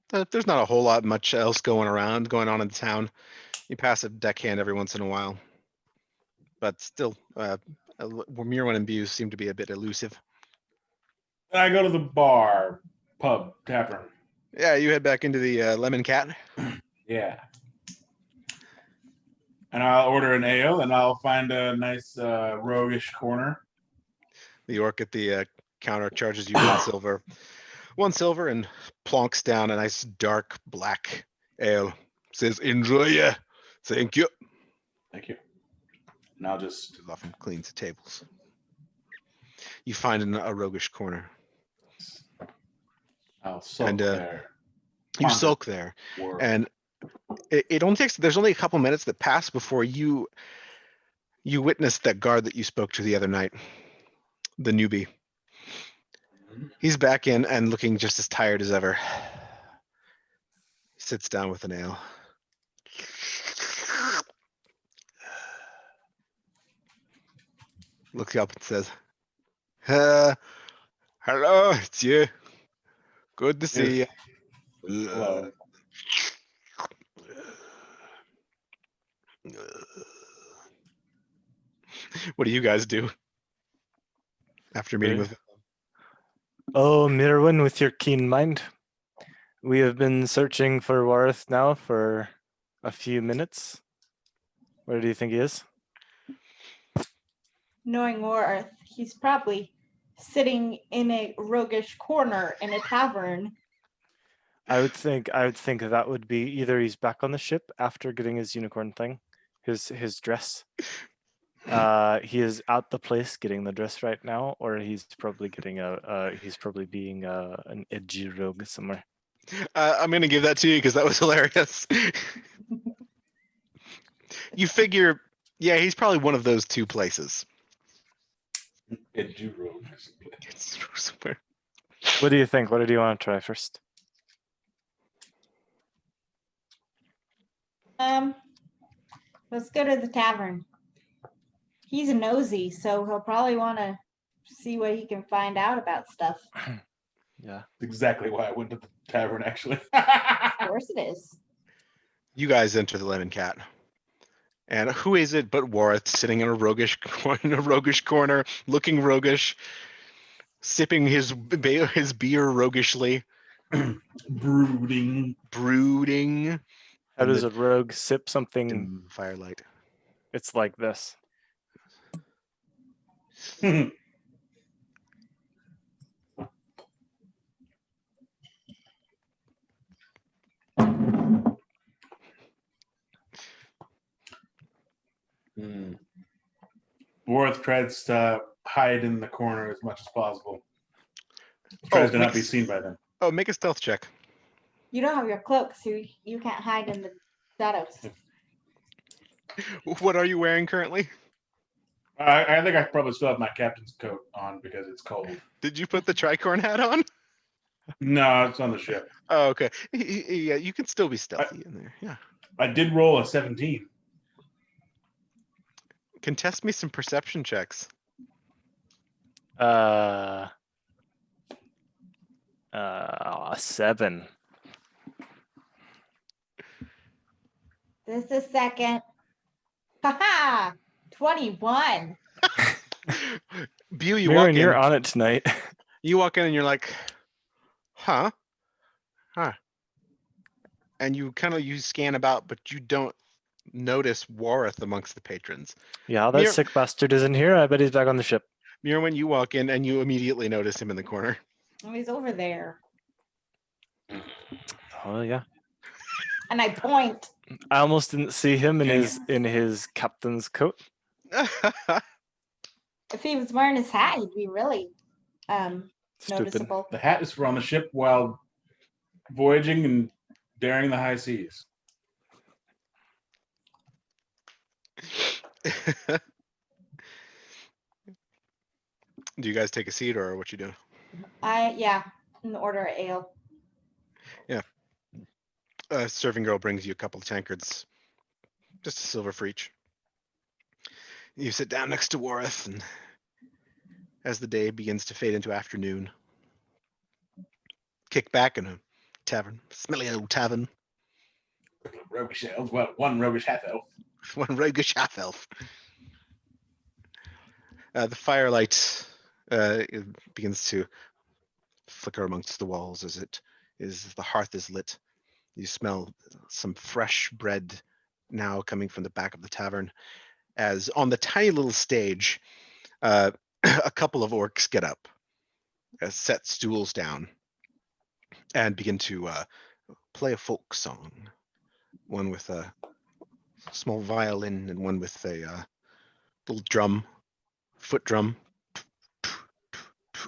B: there's not a whole lot much else going on in the town. You pass a deckhand every once in a while, but still, Mirwin and Buse seem to be a bit elusive.
D: Then I go to the bar, pub, tavern.
B: Yeah, you head back into the Lemon Cat.
D: Yeah. And I'll order an ale, and I'll find a nice roguish corner.
B: The orc at the counter charges you 1 silver. 1 silver and plonks down a nice dark black ale. Says, enjoy ya. Thank you.
D: Thank you. And I'll just
B: Goes off and cleans the tables. You find a roguish corner.
D: I'll sulk
B: And,
D: there.
B: You
D: Ponder
B: sulk there.
D: word.
B: And it only takes, there's only a couple minutes that pass before you witness that guard that you spoke to the other night. The newbie.
D: Mhm.
B: He's back in and looking just as tired as ever. Sits down with an ale. Looks up and says, hello, it's you. Good to see you.
D: Hello.
B: What do you guys do after meeting with?
A: Oh, Mirwin, with your keen mind. We have been searching for Warth now for a few minutes. Where do you think he is?
C: Knowing Worth, he's probably sitting in a roguish corner in a tavern.
A: I would think that would be either he's back on the ship after getting his unicorn thing, his dress. He is at the place getting the dress right now, or he's probably getting he's probably being an edgy rogue somewhere.
B: I'm gonna give that to you because that was hilarious. You figure, yeah, he's probably one of those two places.
D: Edgy rogue.
B: It's somewhere.
A: What do you think? What do you want to try first?
C: Let's go to the tavern. He's nosy, so he'll probably want to see what he can find out about stuff.
A: Yeah.
D: Exactly why I went to the tavern, actually.
C: Of course it is.
B: You guys enter the Lemon Cat. And who is it but Warth sitting in a roguish corner, looking roguish, sipping his beer roguishly,
D: Brooding.
B: brooding
A: How
B: in
A: does
B: the
A: a rogue sip something?
B: dim firelight.
A: It's like this.
D: Worth tries to hide in the corner as much as possible. Tries to not be seen by them.
B: Oh, make a stealth check.
C: You don't have your cloak, so you can't hide in the shadows.
B: What are you wearing currently?
D: I think I probably still have my captain's coat on because it's cold.
B: Did you put the tricorn hat on?
D: No, it's on the ship.
B: Oh, okay. Yeah, you can still be stealthy in there. Yeah.
D: I did roll a 17.
B: Contest me some perception checks.
A: 7.
C: Just a second. Haha! 21.
B: Bew, you
A: Mirren,
B: walk
A: you're
B: in.
A: on it tonight.
B: You walk in and you're like, huh? And you scan about, but you don't notice Warth amongst the patrons.
A: Yeah, that sick bastard isn't here. I bet he's back on the ship.
B: Mirwin, you walk in and you immediately notice him in the corner.
C: Oh, he's over there.
A: Oh yeah.
C: And I point.
A: I almost didn't see him in
D: Dang
A: his captain's coat.
C: If he was wearing his hat, he'd be really
A: Stupid.
C: noticeable.
D: The hat is for on the ship while voyaging and daring the high seas.
B: Do you guys take a seat or what you do?
C: Yeah, in the order of ale.
B: Serving girl brings you a couple of tankards, just a silver for each. You sit down next to Wareth, and as the day begins to fade into afternoon, kick back in a tavern, smelly old tavern,
D: Roguish elves. Well, one roguish half elf.
B: one roguish half elf. The firelight it begins to flicker amongst the walls as the hearth is lit. You smell some fresh bread now coming from the back of the tavern, as on the tiny little stage, a couple of orcs get up, set stools down, and begin to play a folk song. One with a small violin and one with a little drum, foot drum,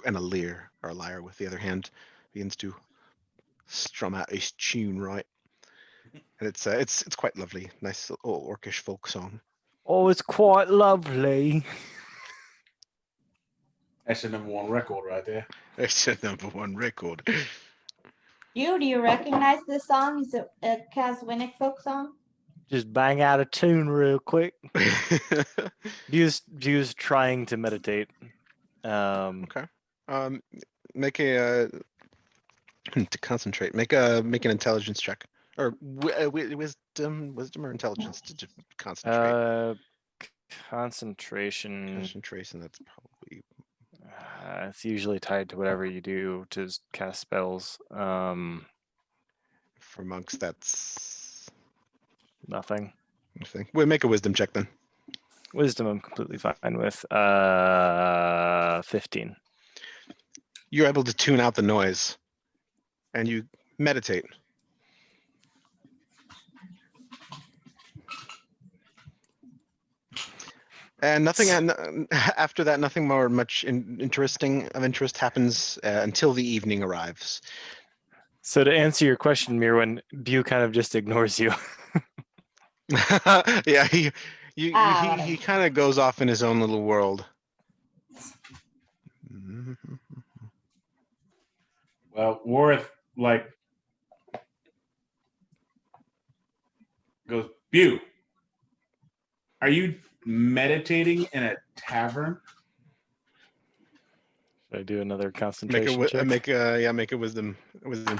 B: and a lyre with the other hand begins to strum out a tune, right? And it's quite lovely, nice little orcish folk song.
A: Oh, it's quite lovely.
D: That's the #1 record right there.
B: It's a #1 record.
C: Do you recognize this song? Is it a Caswinic folk song?
A: Just bang out a tune real quick. View's trying to meditate.
B: Okay. Make a to concentrate. Make an intelligence check, or wisdom or intelligence to concentrate.
A: Concentration.
B: Concentration. That's probably
A: It's usually tied to whatever you do to cast spells.
B: for monks. That's
A: Nothing.
B: nothing. We'll make a wisdom check then.
A: Wisdom, I'm completely fine with. 15.
B: You're able to tune out the noise, and you meditate. And nothing after that. Nothing more much interest happens until the evening arrives.
A: So to answer your question, Mirwin, Bew kind of just ignores you.
B: Yeah, he kind of goes off in his own little world.
D: Well, Wareth goes, Bew, are you meditating in a tavern?
A: Should I do another concentration check?
B: Make a wisdom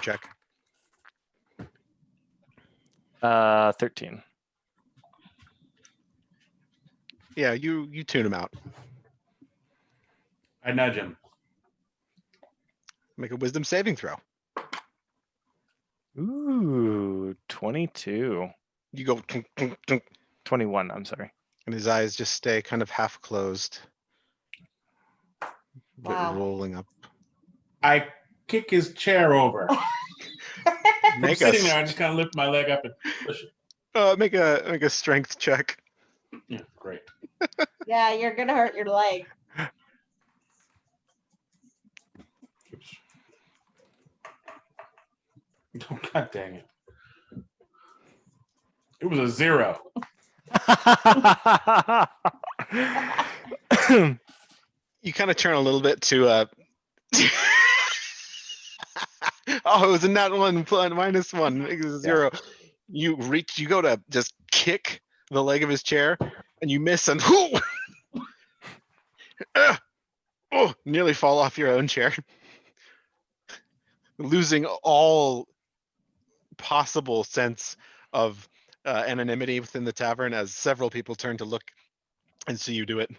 B: check.
A: 13.
B: Yeah, you tune him out.
D: I nudge him.
B: Make a wisdom saving throw.
A: Ooh, 22.
B: You go,
A: 21, I'm sorry.
B: and his eyes just stay kind of half closed, but
C: Wow.
B: rolling up.
D: I kick his chair over. I'm
B: Make
D: sitting there.
B: a
D: I just kind of lift my leg up and push it.
B: make a strength check.
D: Yeah, great.
C: Yeah, you're gonna hurt your leg.
D: Oops. God dang it. It was a 0.
B: You kind of turn a little bit to oh, it was a nat 1 minus 1 makes it a 0. You go to just kick the leg of his chair and you miss and nearly fall off your own chair, losing all possible sense of anonymity within the tavern as several people turn to look and see you do it.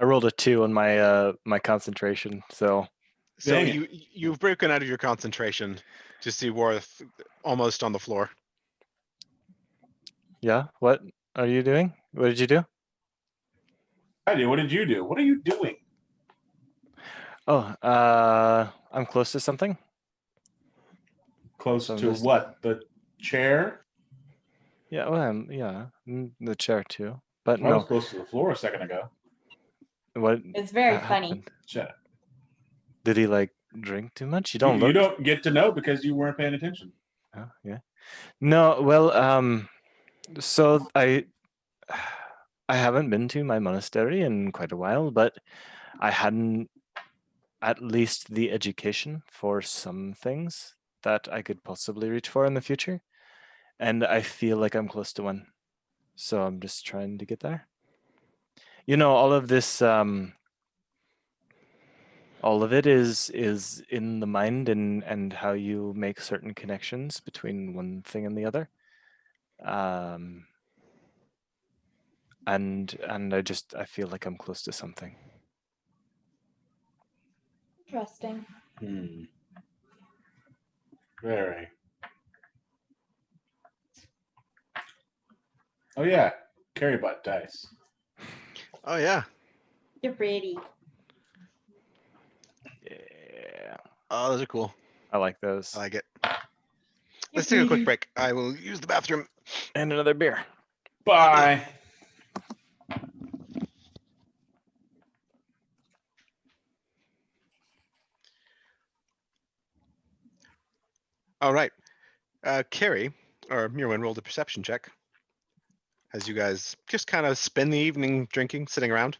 A: I rolled a 2 on my my concentration, so
B: So
D: Dang it.
B: you've broken out of your concentration to see Warth almost on the floor.
A: yeah. What are you doing? What did you do?
D: Heidi, what did you do? What are you doing?
A: Oh, I'm close to something.
D: Close
A: So I'm
D: to
A: just-
D: what? The chair?
A: Yeah, well, the chair too. But
D: I was
A: no,
D: close to the floor a second ago.
A: what
C: It's very
A: ha-
C: funny.
A: happened?
D: Shut up.
A: Did he like drink too much? You
D: You
A: don't look.
D: don't get to know because you weren't paying attention.
A: Oh, yeah. No, well, so I haven't been to my monastery in quite a while, but I hadn't at least the education for some things that I could possibly reach for in the future. And I feel like I'm close to one. So I'm just trying to get there. You know, all of this all of it is in the mind and how you make certain connections between one thing and the other. And I feel like I'm close to something.
C: Interesting.
D: Very. Oh yeah, carry butt dice.
B: Oh yeah.
C: You're pretty.
A: Yeah,
B: Oh, those are cool.
A: I like those.
B: I like it.
C: You're
B: Let's take a quick
C: pretty.
B: break. I will use the bathroom.
A: And another beer.
D: Bye.
B: All right. Carrie or Mirwin rolled a perception check as you guys just kind of spend the evening drinking, sitting around.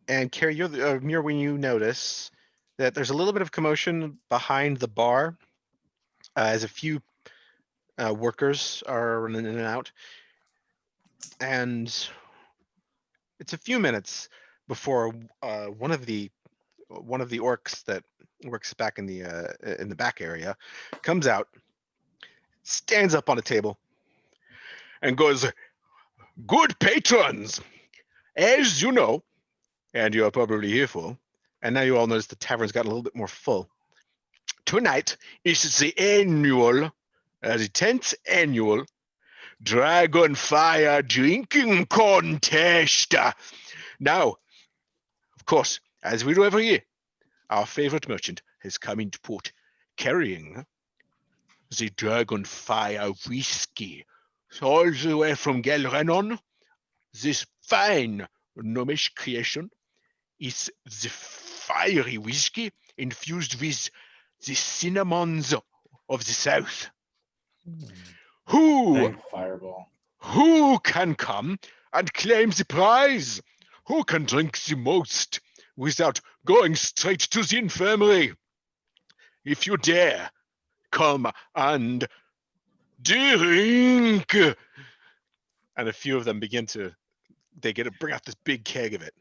B: And Carrie, you're the Mirwin. You notice that there's a little bit of commotion behind the bar as a few workers are running in and out, and it's a few minutes before one of the orcs that works back in the back area comes out, stands up on a table, and goes, "Good patrons, as you know, and you're probably here for, and now you all notice the tavern's gotten a little bit more full. Tonight is the 10th annual Dragon Fire drinking contest. Now, of course, as we do every year, our favorite merchant has come into port carrying the Dragon Fire whiskey all the way from Gelrenon. This fine gnomish creation is the fiery whiskey infused with the cinnamons of the south. Who
D: Dang fireball.
B: can come and claim the prize? Who can drink the most without going straight to the infirmary? If you dare, come and drink. And a few of them bring out this big keg of it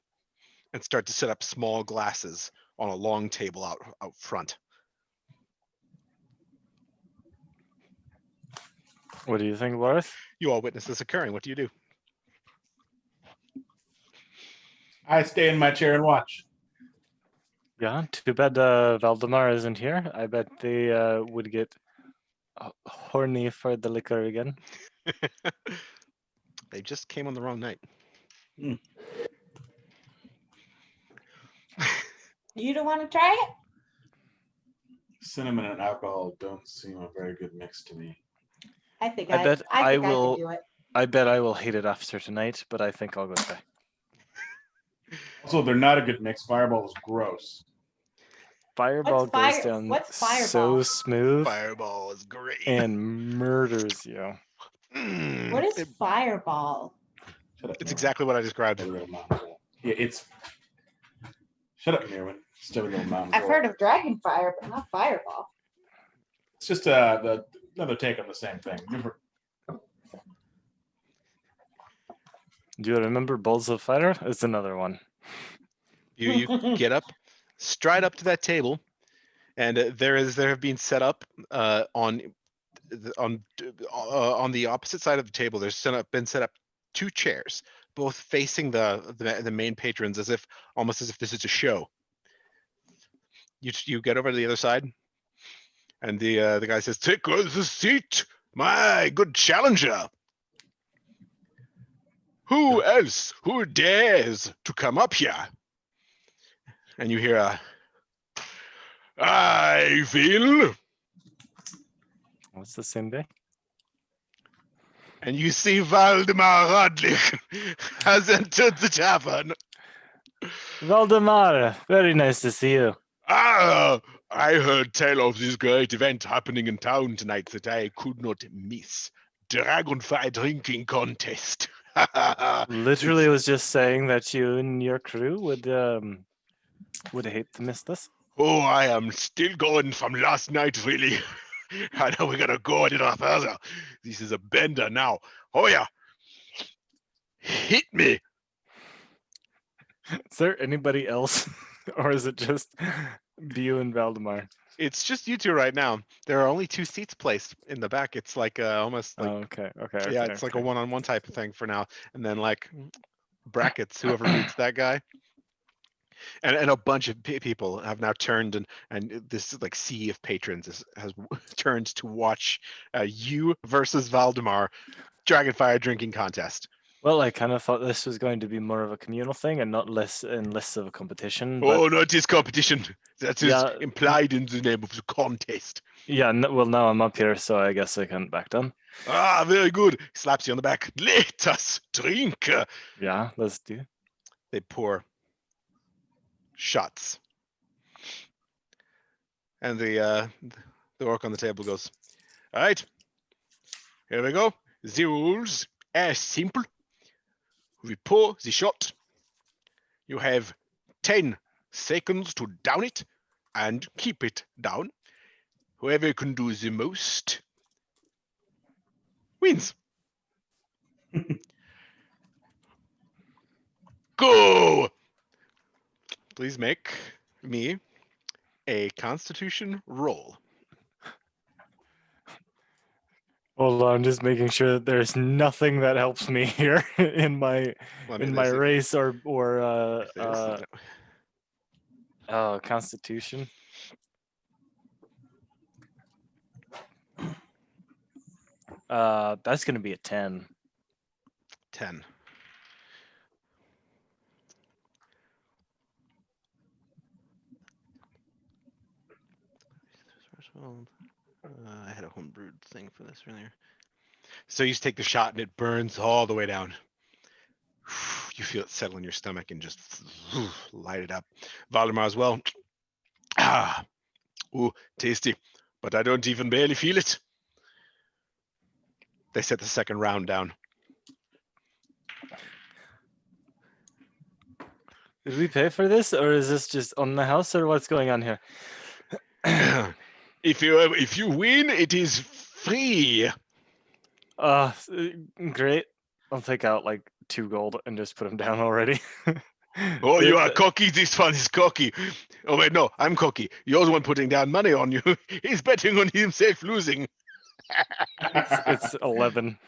B: and start to set up small glasses on a long table out front.
A: What do you think, Lorth?
B: You all witness this occurring. What do you do?
D: I stay in my chair and watch.
A: Yeah, too bad Valdemar isn't here. I bet they would get horny for the liquor again.
B: They just came on the wrong night.
C: You don't want to try it?
D: Cinnamon and alcohol don't seem a very good mix to me.
C: I think
A: I bet I
C: think
A: will-
C: could do it.
A: I bet I will hate it after tonight, but I think I'll go try.
D: Also, they're not a good mix. Fireball is gross.
A: Fireball goes down
C: what's
A: so
C: Fireball?
A: smooth
B: Fireball is great.
A: and murders you.
C: What is Fireball?
D: Shut up.
B: It's
D: Mirwin.
B: exactly what I described.
D: Stubby little mountain goal. Yeah, it's. Shut up, Mirwin. Stubby little mountain
C: I've
D: goal.
C: heard of Dragon Fire, but not Fireball.
D: It's just another take on the same thing.
A: Do you remember Balls of Fire? It's another one.
B: You get up, stride up to that table, and there have been set up on the opposite side of the table. There's been set up 2 chairs, both facing the main patrons, almost as if this is a show. You get over to the other side, and the guy says, "Take the seat, my good challenger. Who else? Who dares to come up here?" And you hear I feel
A: it's the same day.
B: And you see Valdemar Rodlich has entered the tavern.
A: Valdemar, very nice to see you.
B: Ah, I heard tell of this great event happening in town tonight that I could not miss. Dragonfire drinking contest.
A: Literally was just saying that you and your crew would hate to miss this.
B: Oh, I am still going from last night, really. I know we gotta go a little further. This is a bender now. Oh yeah. Hit me.
A: Is there anybody else, or is it just you and Valdemar?
B: It's just you two right now. There are only 2 seats placed in the back. It's like almost like
A: Oh, okay.
B: yeah, it's like a one-on-one type of thing for now. And then like brackets, whoever beats that guy. And a bunch of people have now turned and this like sea of patrons has turned to watch you versus Valdemar Dragonfire drinking contest.
A: Well, I kind of thought this was going to be more of a communal thing and not less of a competition.
B: Oh, no, it is competition. That is
A: Yeah.
B: implied in the name of the contest.
A: Yeah, well, now I'm up here, so I guess I can back down.
B: Ah, very good. Slaps you on the back. Let us drink.
A: Yeah, let's do.
B: They pour shots. And the orc on the table goes, all right, here we go. The rules are simple. We pour the shot. You have 10 seconds to down it and keep it down. Whoever can do the most wins. Go! Please make me a Constitution roll.
A: Hold on, just making sure that there's nothing that helps me here in my
B: Well, I mean,
A: in my
B: there's-
A: race or
B: there's-
A: Constitution. That's gonna be a 10.
B: 10. I had a homebrewed thing for this earlier. So you just take the shot and it burns all the way down. You feel it settle in your stomach and just light it up. Valdemar as well. Ah, ooh, tasty, but I don't even barely feel it. They set the second round down.
A: Did we pay for this, or is this just on the house, or what's going on here?
B: If you win, it is free.
A: Great. I'll take out like 2 gold and just put them down already.
B: Oh, you are cocky. This one is cocky. Oh wait, no, I'm cocky. You're the one putting down money on you. He's betting on himself losing.
A: It's 11.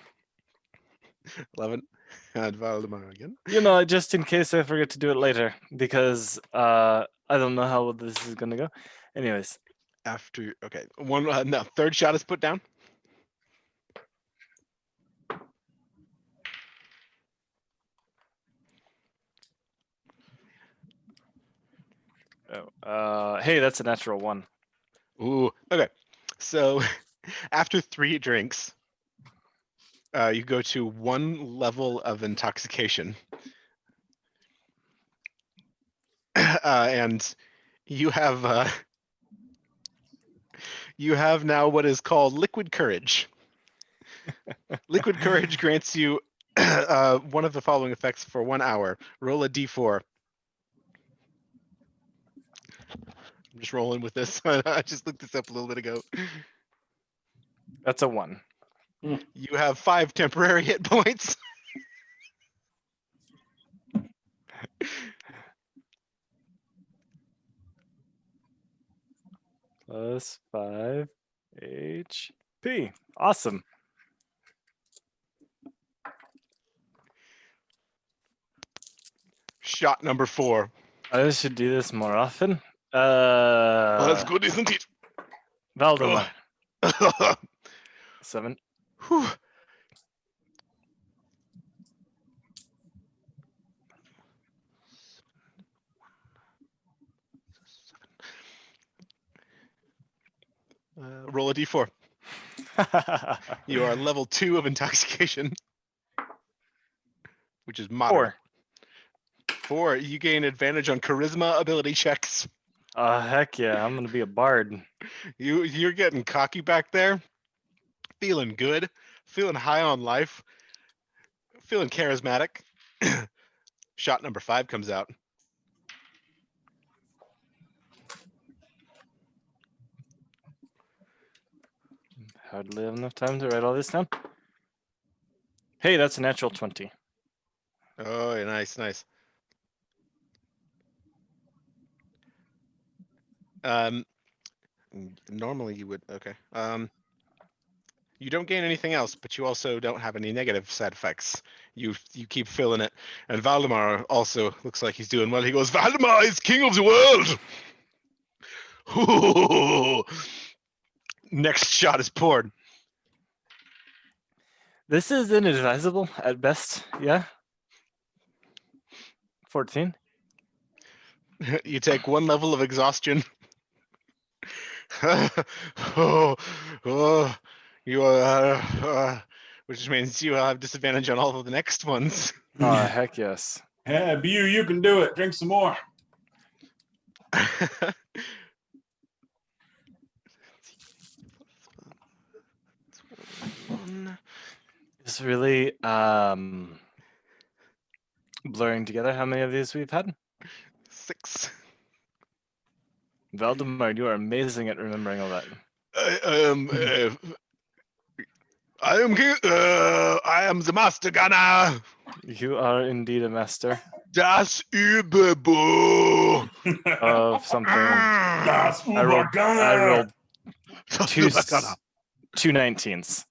B: 11. And Valdemar again.
A: You know, just in case I forget to do it later, because I don't know how this is gonna go. Anyways,
B: After okay, one no, third shot is put down.
A: hey, that's a natural 1.
B: Ooh, okay. So after 3 drinks, you go to 1 level of intoxication. And you have now what is called liquid courage. Liquid courage grants you one of the following effects for 1 hour. Roll a d4. I'm just rolling with this. I just looked this up a little bit ago.
A: That's a 1.
B: You have 5 temporary hit points.
A: Plus 5 HP. Awesome.
B: Shot number 4.
A: I should do this more often.
B: Well, that's good, isn't it?
A: Valdemar. 7.
B: Whew. Roll a d4. You are level 2 of intoxication, which is moderate. 4. You gain advantage on charisma ability checks.
A: Heck yeah, I'm gonna be a bard.
B: You're getting cocky back there, feeling good, feeling high on life, feeling charismatic. Shot number 5 comes out.
A: Hardly have enough time to write all this down. Hey, that's a natural 20.
B: Oh, yeah, nice. Normally you would. Okay. You don't gain anything else, but you also don't have any negative side effects. You keep filling it. And Valdemar also looks like he's doing well. He goes, Valdemar is king of the world. Ooh. Next shot is poured.
A: This is inadvisable at best. Yeah. 14.
B: You take 1 level of exhaustion. oh, you are, which means you have disadvantage on all of the next ones.
A: Heck yes.
D: Hey, Bu, you can do it. Drink some more.
A: It's really blurring together how many of these we've had.
B: 6.
A: Valdemar, you are amazing at remembering all that.
B: I am the master gunner.
A: You are indeed a master
B: Das Überbo.
A: of something.
D: Das
A: I rolled
D: Ubergunner.
A: two 19s.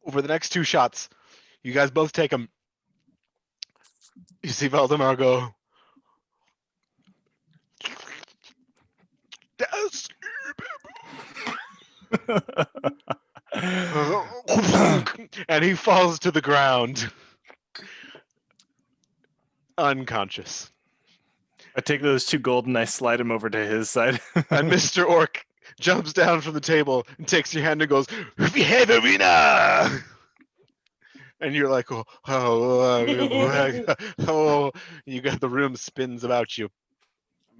B: Over the next 2 shots, you guys both take them. You see Valdemar go. Das and he falls to the ground, unconscious.
A: I take those 2 gold and I slide him over to his side.
B: And Mr. Orc jumps down from the table and takes your hand and goes, "We have a winner!" And you're like, oh, you got the room spins about you.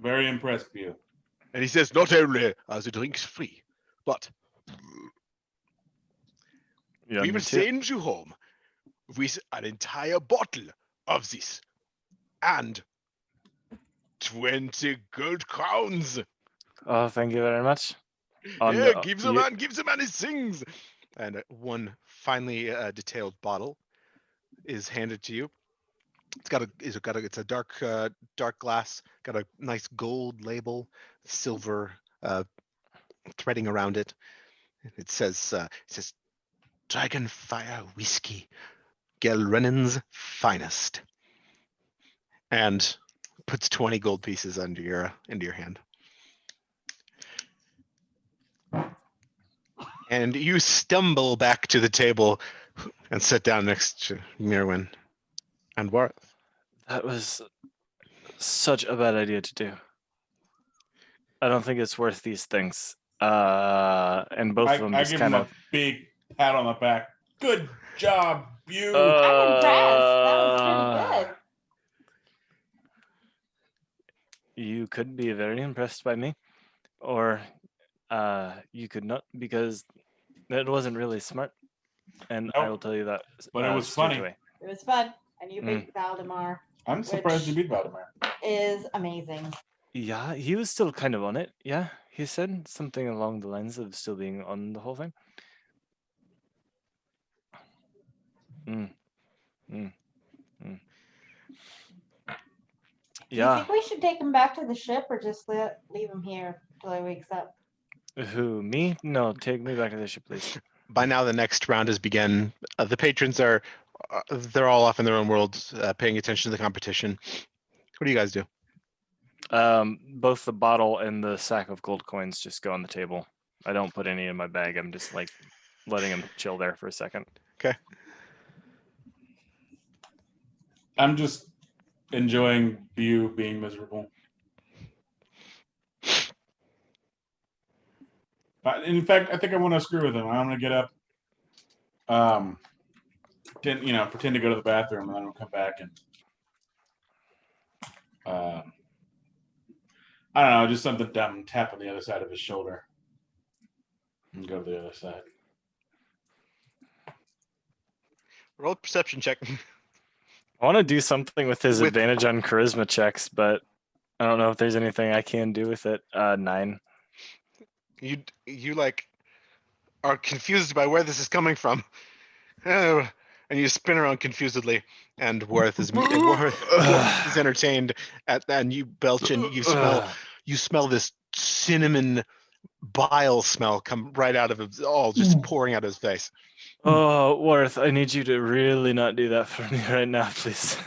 D: Very impressed with you.
B: And he says, not only are the drinks free, but
A: Yeah,
B: we
A: me
B: will
A: too.
B: send you home with an entire bottle of this and 20 gold crowns.
A: Oh, thank you very much.
B: Yeah, give the man his things. And 1 finely detailed bottle is handed to you. It's a dark glass, got a nice gold label, silver threading around it. It says Dragonfire Whiskey, Gelrenen's finest, and puts 20 gold pieces into your hand. And you stumble back to the table and sit down next to Mirwin and Warth.
A: That was such a bad idea to do. I don't think it's worth these things. And both of them
D: I
A: just
D: give
A: kind
D: him
A: of.
D: a big pat on the back. Good job, Bu.
C: I'm impressed. That was pretty good.
A: You could be very impressed by me, or you could not, because that wasn't really smart. And I
D: Nope.
A: will tell you that.
D: But it was
A: straight
D: funny.
A: away.
C: It was fun. And you beat Valdemar.
D: I'm surprised you beat Valdemar.
C: Is amazing.
A: Yeah, he was still kind of on it. Yeah, he said something along the lines of still being on the whole thing.
C: Do you think we should take him back to the ship or just leave him here till he wakes up?
A: Who, me? No, take me back to the ship, please.
B: By now, the next round has begun. The patrons are they're all off in their own worlds, paying attention to the competition. What do you guys do?
A: Both the bottle and the sack of gold coins just go on the table. I don't put any in my bag. I'm just like letting them chill there for a second.
B: Okay.
D: I'm just enjoying Bu being miserable. But in fact, I think I want to screw with him. I'm gonna get up, pretend to go to the bathroom, and then I'll come back and, I don't know, just something dumb, tap on the other side of his shoulder, and go to the other side.
B: Roll a perception check.
A: I want to do something with his
B: With-
A: advantage on charisma checks, but I don't know if there's anything I can do with it. 9.
B: You like are confused by where this is coming from. Oh, and you spin around confusedly, and Worth is entertained at that, and you belch and you smell this cinnamon bile smell come right out of him, all just pouring out of his face.
A: Oh, Worth, I need you to really not do that for me right now, please.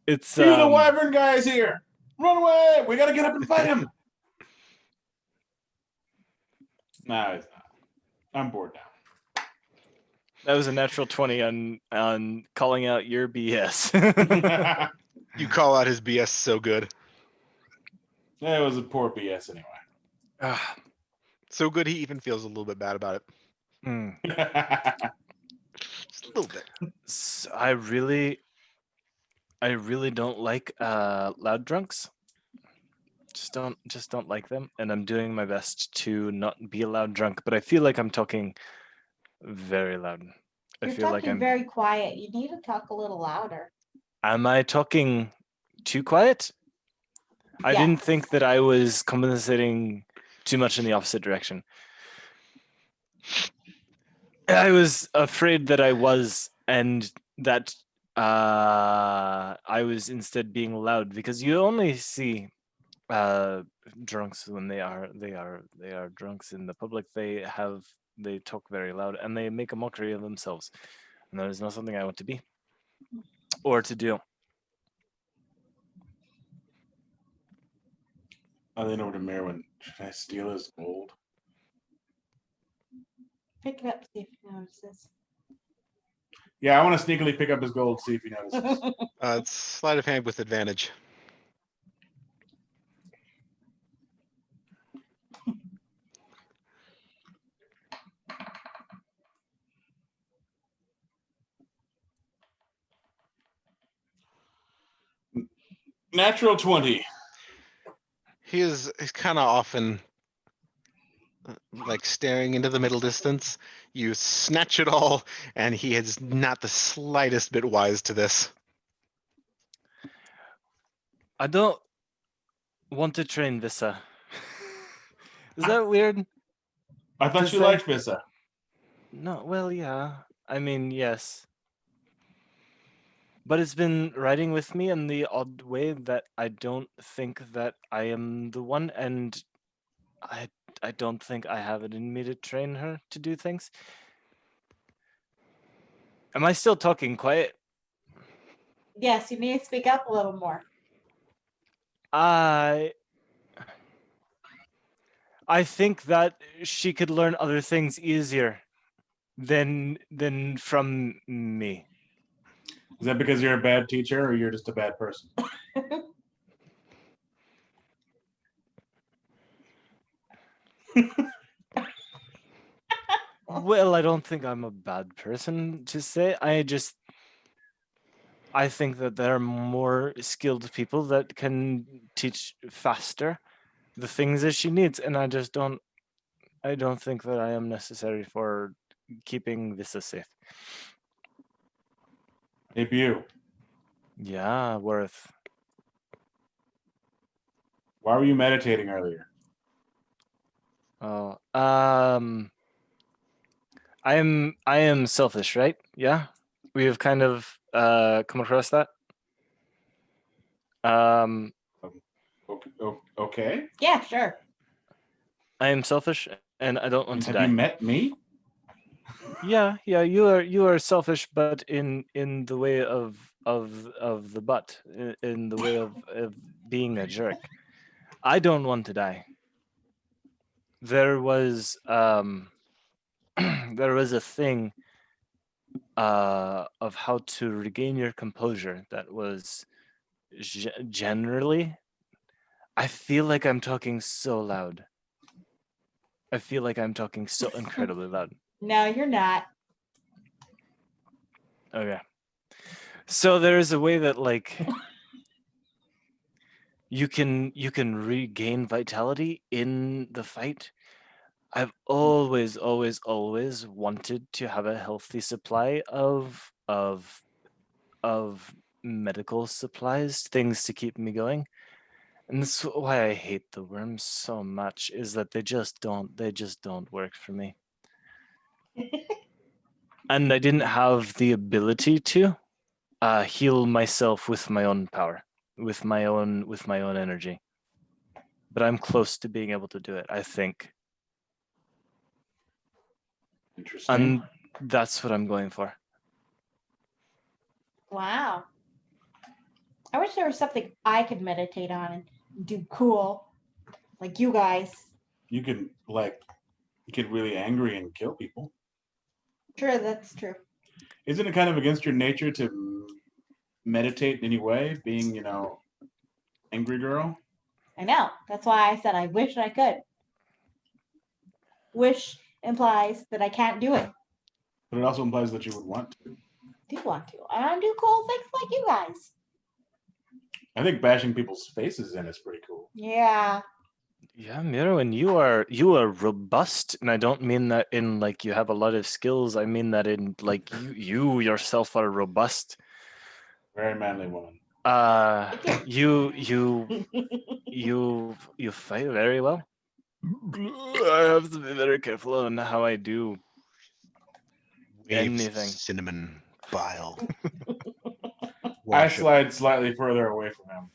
A: It's
D: Dude, the wyvern guy is here! Run away! We gotta get up and fight him! No, it's not. I'm bored now.
A: that was a natural 20 on calling out your BS.
B: You call out his BS so good.
D: It was a poor BS anyway.
A: Ah,
B: So good he even feels a little bit bad about it.
A: hmm.
B: Just a little bit.
A: So I really don't like loud drunks. Just don't like them, and I'm doing my best to not be a loud drunk. But I feel like I'm talking very loud. I
C: You're
A: feel
C: talking
A: like I'm.
C: very quiet. You need to talk a little louder.
A: Am I talking too quiet? I
C: Yeah.
A: didn't think that I was compensating too much in the opposite direction. I was afraid that I was, and that I was instead being loud, because you only see drunks when they are drunks in the public. They talk very loud and they make a mockery of themselves, and that is not something I want to be or to do.
D: I lean over to Merwin. Should I steal his gold?
C: Pick it up, see if he notices.
D: Yeah, I want to sneakily pick up his gold, see if he notices.
B: It's sleight of hand with advantage.
D: Natural 20.
B: He's kind of often like staring into the middle distance. You snatch it all, and he is not the slightest bit wise to this.
A: I don't want to train Vissa. Is that weird?
D: I thought
A: Just
D: you
A: say-
D: liked Vissa.
A: No, well, yeah. I mean, yes. But it's been riding with me in the odd way that I don't think that I am the one, and I don't think I have it in me to train her to do things. Am I still talking quiet?
C: Yes, you need to speak up a little more.
A: I think that she could learn other things easier than from me.
D: Is that because you're a bad teacher or you're just a bad person?
A: Well, I don't think I'm a bad person to say. I think that there are more skilled people that can teach faster the things that she needs, and I don't think that I am necessary for keeping Vissa safe.
D: Hey, Bew,
A: Yeah, Worth.
D: why were you meditating earlier?
A: Oh, I am selfish, right? Yeah, we have kind of come across that.
D: Okay.
C: Yeah, sure.
A: I am selfish, and I don't want to
D: Have
A: die.
D: you met me?
A: Yeah, you are selfish, but in the way of the butt, in the way of being a jerk. I don't want to die. There was there was a thing of how to regain your composure that was generally. I feel like I'm talking so loud. I feel like I'm talking so incredibly loud.
C: No, you're not.
A: Okay. So there is a way that like you can regain vitality in the fight. I've always wanted to have a healthy supply of medical supplies, things to keep me going. And that's why I hate the worms so much, is that they just don't work for me. And I didn't have the ability to heal myself with my own power, with my own energy. But I'm close to being able to do it, I think.
D: Interesting.
A: And that's what I'm going for.
C: Wow. I wish there was something I could meditate on and do cool, like you guys.
D: You could get really angry and kill people.
C: Sure, that's true.
D: Isn't it kind of against your nature to meditate in any way, being, angry girl?
C: I know. That's why I said I wish I could. Wish implies that I can't do it.
D: But it also implies that you would want to.
C: Do want to. I want to do cool things like you guys.
D: I think bashing people's faces in is pretty cool.
C: Yeah.
A: Yeah, Mirwin, you are robust, and I don't mean that in like you have a lot of skills. I mean that in like you yourself are robust.
D: Very manly woman.
A: You fight very well. I have to be very careful on how I do
B: Waves of
A: anything.
B: cinnamon bile.
D: I
B: Wash up.
D: slide slightly further away from him.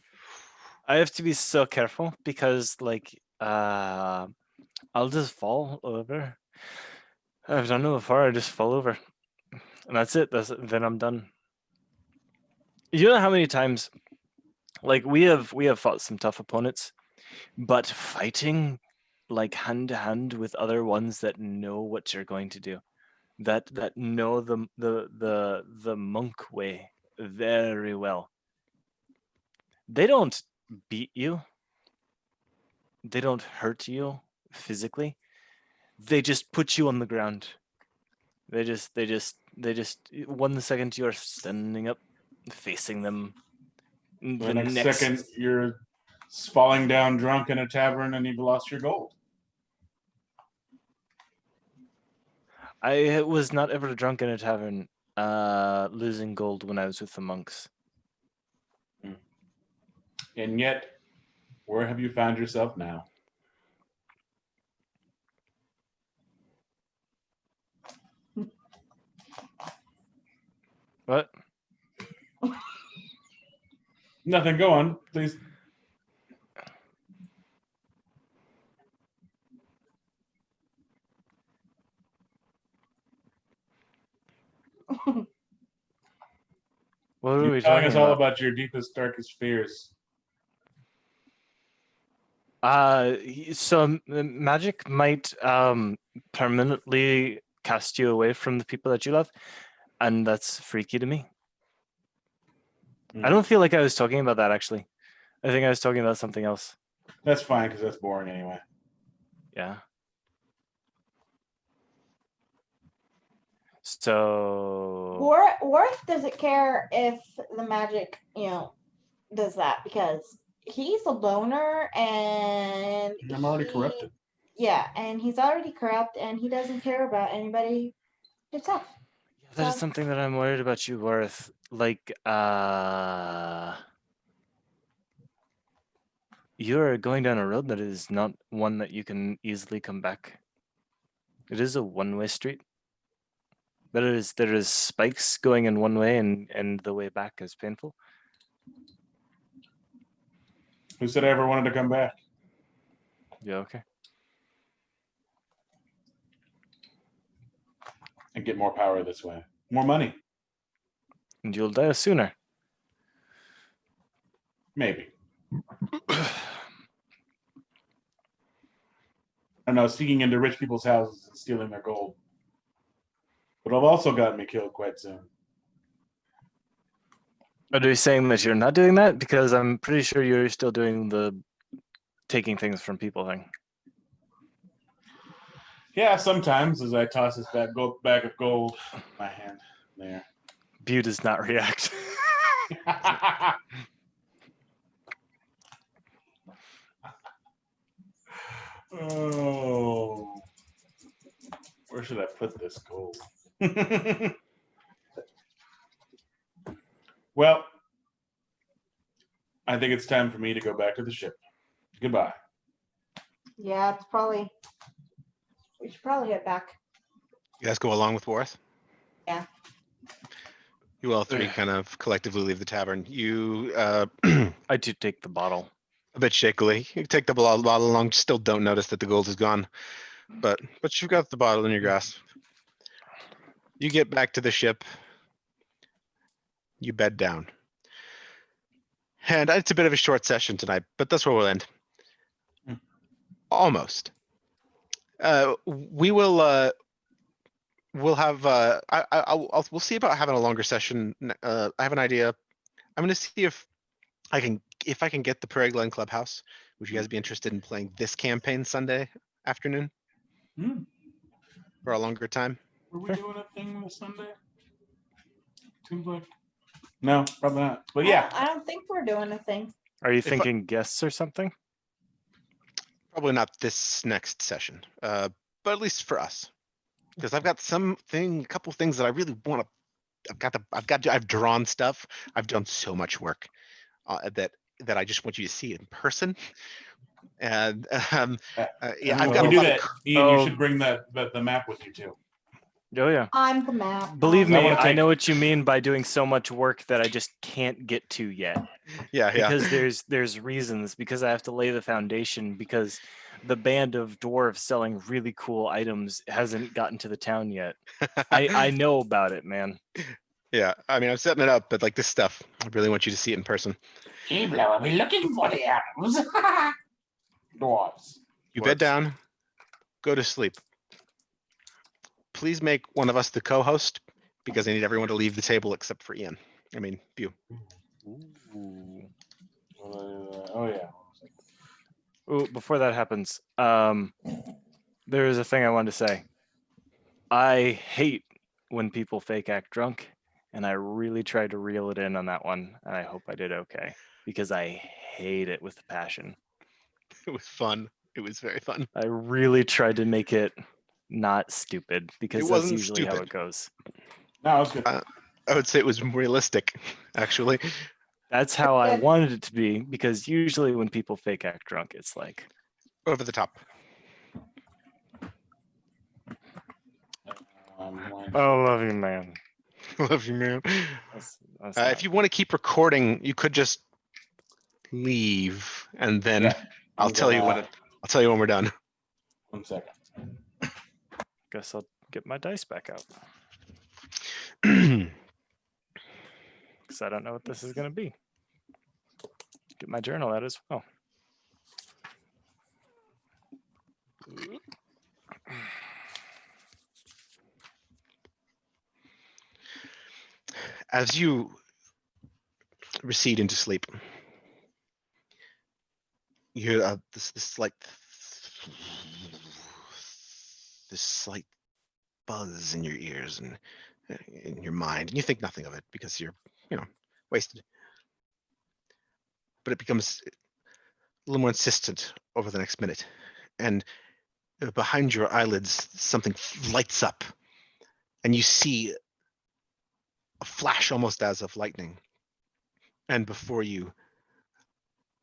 A: I have to be so careful because like I'll just fall over. I've done it before. I just fall over, and that's it. Then I'm done. You know how many times, like we have fought some tough opponents, but fighting like hand to hand with other ones that know what you're going to do, that know the monk way very well. They don't beat you. They don't hurt you physically. They just put you on the ground. They just 1 second you're standing up, facing them.
D: The next second, you're falling down drunk in a tavern and you've lost your gold.
A: I was not ever drunk in a tavern, losing gold when I was with the monks.
D: And yet, where have you found yourself now?
A: What?
D: Nothing. Go on, please.
A: What are
D: You're
A: we
D: telling
A: talking
D: us all
A: about?
D: about your deepest, darkest fears.
A: So magic might permanently cast you away from the people that you love, and that's freaky to me. I don't feel like I was talking about that actually. I think I was talking about something else.
D: That's fine because that's boring anyway.
A: Yeah. So
C: Worth doesn't care if the magic, does that because he's a loner and
D: I'm already corrupted.
C: Yeah, and he's already corrupt and he doesn't care about anybody himself.
A: that is something that I'm worried about you, Worth. Like, you're going down a road that is not one that you can easily come back. It is a one-way street. There is spikes going in one way, and the way back is painful.
D: Who said I ever wanted to come back?
A: Yeah, okay.
D: And get more power this way. More money.
A: And you'll die sooner.
D: Maybe. I don't know, sneaking into rich people's houses and stealing their gold. But I've also gotten me killed quite soon.
A: Are you saying that you're not doing that? Because I'm pretty sure you're still doing the taking things from people thing.
D: Yeah, sometimes as I toss this bag of gold in my hand. There.
A: Bew does not react.
D: Oh. Where should I put this gold? Well, I think it's time for me to go back to the ship. Goodbye.
C: Yeah, it's probably, we should probably head back.
B: You guys go along with Worth?
C: Yeah.
B: You all three kind of collectively leave the tavern. You,
A: I do take the bottle.
B: a bit shakily, you take the bottle along, still don't notice that the gold is gone. But you've got the bottle in your grasp. You get back to the ship. You bed down. And it's a bit of a short session tonight, but that's where we'll end.
D: Hmm.
B: Almost. We will. We'll have. We'll see about having a longer session. I have an idea. I'm going to see if I can get the Prairie Glen Clubhouse. Would you guys be interested in playing this campaign Sunday afternoon
D: Hmm.
B: for a longer time?
D: Were we doing a thing this Sunday? Seems like. No, probably not. But yeah.
C: I don't think we're doing a thing.
A: Are you
B: I-
A: thinking guests or something?
B: Probably not this next session, but at least for us, because I've got a couple things that I really want to. I've drawn stuff. I've done so much work that I just want you to see it in person. And yeah, I've
D: When
B: got
D: we
B: a
D: do
B: lot
D: that,
B: of.
D: Ian,
A: Oh.
D: you should bring the map with you too.
A: Oh yeah.
C: I'm the map.
A: Believe me,
D: I wanna
A: I
D: take-
A: know what you mean by doing so much work that I just can't get to yet.
B: Yeah,
A: Because there's reasons, because I have to lay the foundation, because the band of dwarves selling really cool items hasn't gotten to the town yet. I know about it, man.
B: Yeah. I mean, I'm setting it up, but like this stuff, I really want you to see it in person.
E: Keebler, are we looking for the atoms?
D: Dwarves.
B: You bed
A: Dwarves.
B: down, go to sleep. Please make one of us the co-host because I need everyone to leave the table except for Ian. I mean, you.
A: Ooh.
D: Oh yeah.
A: Ooh, before that happens, there is a thing I wanted to say. I hate when people fake act drunk, and I really tried to reel it in on that one, and I hope I did okay, because I hate it with passion.
B: It was fun. It was very fun.
A: I really tried to make it not stupid, because that's
B: wasn't
A: usually how
B: stupid.
A: it goes.
D: No, it's good.
B: I would say it was realistic, actually.
A: That's how I wanted it to be, because usually when people fake act drunk, it's like,
B: Over the top.
A: oh, love you, man.
B: Love you, man.
A: That's
B: If
A: not-
B: you want to keep recording, you could just leave, and then
D: Yeah,
B: I'll
D: I'm
B: tell you
D: gonna-
B: when. I'll tell you when we're done.
D: 1 second.
A: guess I'll get my dice back out,
B: All
A: because I don't know what this is going to be. Get my journal out as well.
B: As you recede into sleep, you hear this slight buzz in your ears and in your mind, and you think nothing of it because you're wasted. But it becomes a little more insistent over the next minute, and behind your eyelids something lights up, and you see a flash almost as of lightning, and before you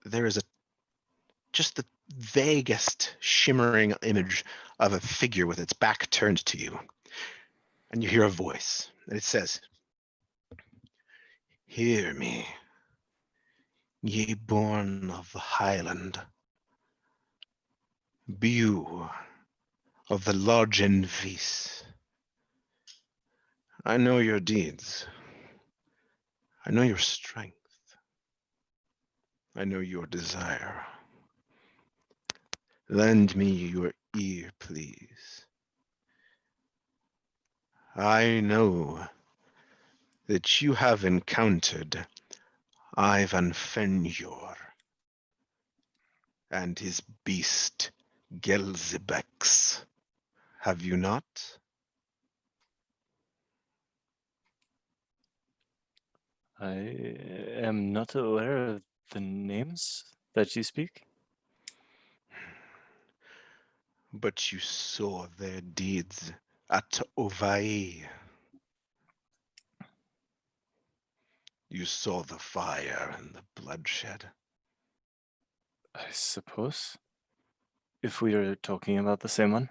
B: there is just the vaguest shimmering image of a figure with its back turned to you, and you hear a voice, and it says, "Hear me, ye born of the Highland, Bew of the Lodge and Feast. I know your deeds. I know your strength. I know your desire. Lend me your ear, please. I know that you have encountered Ivan Fenjor and his beast Gelzibex Have you not?
A: I am not aware of the names that you speak.
B: But you saw their deeds at Ovai. You saw the fire and the bloodshed.
A: I suppose. If we are talking about the same one.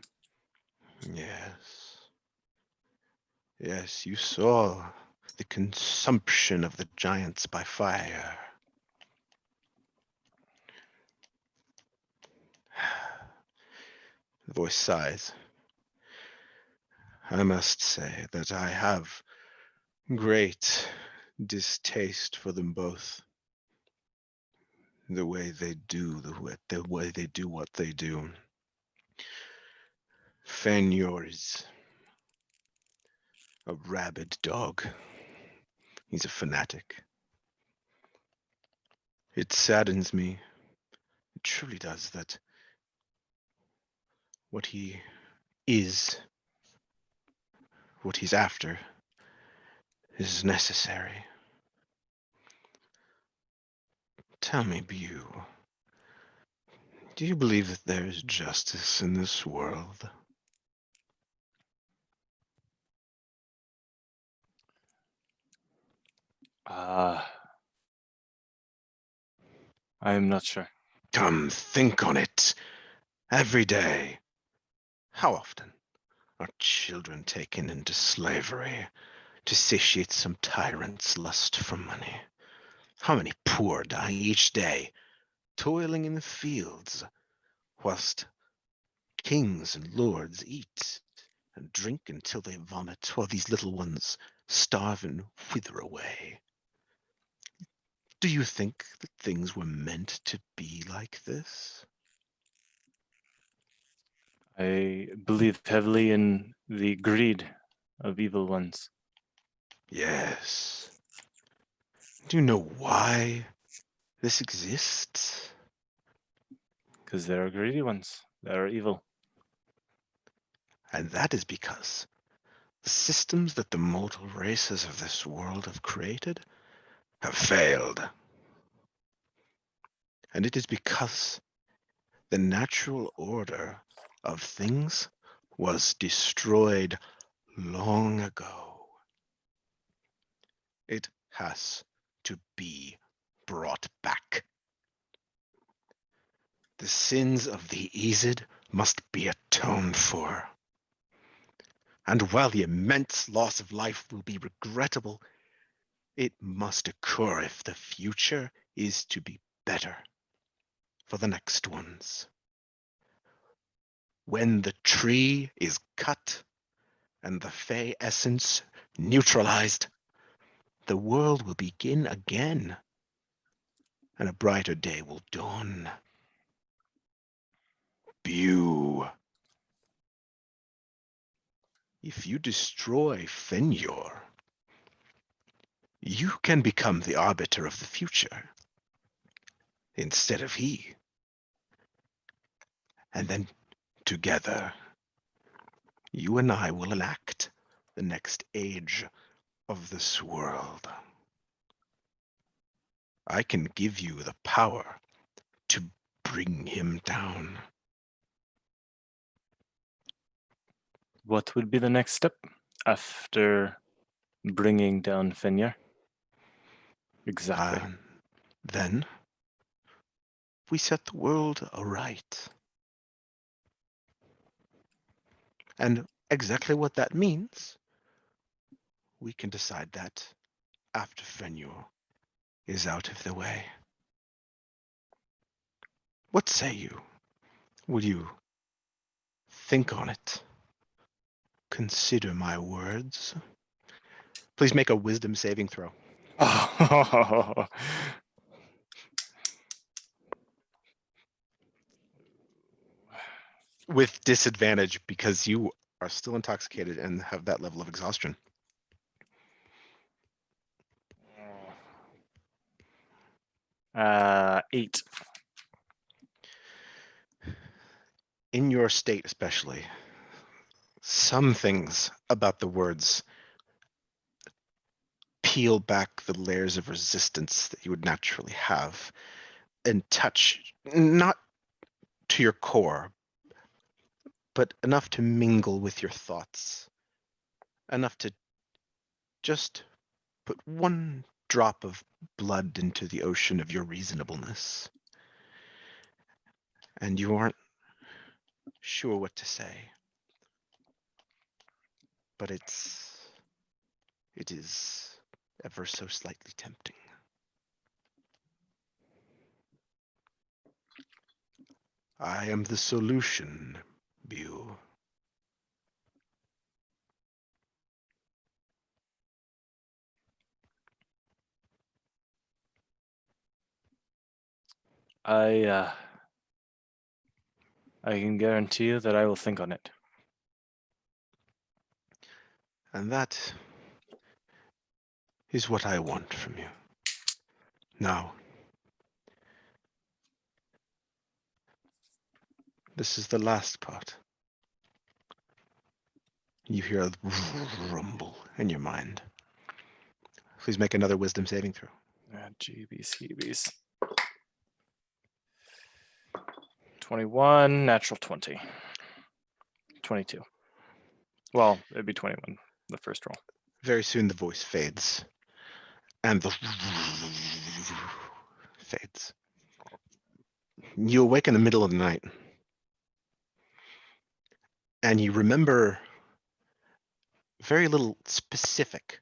B: Yes. Yes, you saw the consumption of the giants by fire. The voice sighs. I must say that I have great distaste for them both. The way they do the way they do what they do. Fenyor is a rabid dog. He's a fanatic. It saddens me. It truly does that what he is, what he's after, is necessary. Tell me, Bew, do you believe that there is justice in this world?
A: I am not sure.
B: Think on it. Every day. How often are children taken into slavery to satiate some tyrant's lust for money? How many poor die each day, toiling in the fields, whilst kings and lords eat and drink until they vomit, while these little ones starve and wither away? Do you think that things were meant to be like this?
A: I believe heavily in the greed of evil ones.
B: Yes. Do you know why this exists?
A: Because there are greedy ones that are evil.
B: And that is because the systems that the mortal races of this world have created have failed. And it is because the natural order of things was destroyed long ago. It has to be brought back. The sins of the Aesir must be atoned for. And while the immense loss of life will be regrettable, it must occur if the future is to be better for the next ones. When the tree is cut and the Fey essence neutralized, the world will begin again, and a brighter day will dawn. Bew. If you destroy Fenyor, you can become the arbiter of the future instead of he. And then together, you and I will enact the next age of this world. I can give you the power to bring him down.
A: What would be the next step after bringing down Fenrir? Exactly.
B: Then we set the world aright. And exactly what that means, we can decide that after Fenrir is out of the way. What say you? Will you think on it? Consider my words. Please make a wisdom saving throw.
A: Oh,
B: With disadvantage because you are still intoxicated and have that level of exhaustion.
A: Eight.
B: In your state especially, Some things about the words peel back the layers of resistance that you would naturally have and touch, not to your core, but enough to mingle with your thoughts, enough to just put one drop of blood into the ocean of your reasonableness. And you aren't sure what to say. But it is ever so slightly tempting. I am the solution, Bew.
A: I can guarantee you that I will think on it.
B: And that is what I want from you. Now, this is the last part. You hear a rumble in your mind. Please make another wisdom saving throw.
A: Jeebies heebies. 21, natural 20. 22. Well, it'd be 21, the first roll.
B: Very soon the voice fades. And the fades. You awake in the middle of the night. And you remember very little specific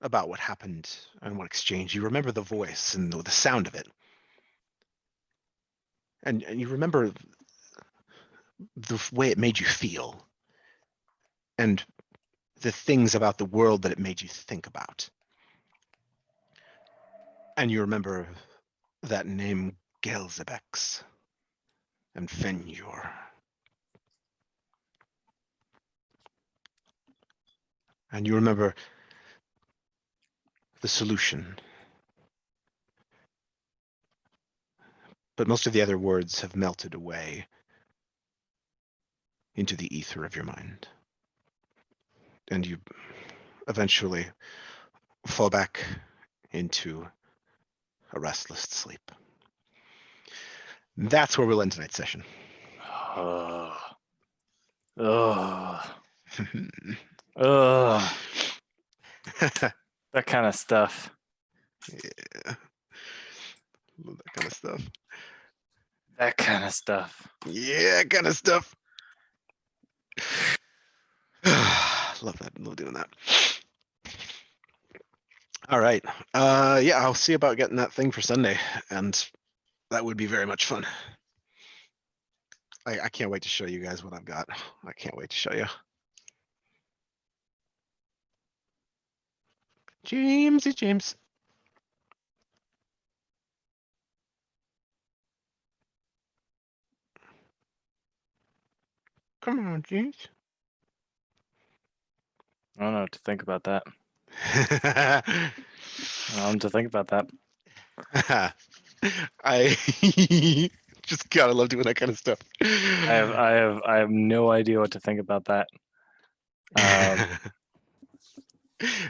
B: about what happened and what exchange. You remember the voice and the sound of it. And you remember the way it made you feel. And the things about the world that it made you think about. And you remember that name Gelzebex and Fenjor. And you remember the solution. But most of the other words have melted away into the ether of your mind. And you eventually fall back into a restless sleep. That's where we'll end tonight's session.
A: Ugh. Ugh. Ugh. That kind of stuff.
B: Yeah. Love that kind of stuff.
A: That kind of stuff.
B: Yeah, kind of stuff. Love that. Love doing that. All right. Yeah, I'll see about getting that thing for Sunday, and that would be very much fun. I can't wait to show you guys what I've got. I can't wait to show you. Jamesy James. Come on, James.
A: I don't know what to think about that. I don't know what to think about that.
B: I just gotta love doing that kind of stuff.
A: I have no idea what to think about that.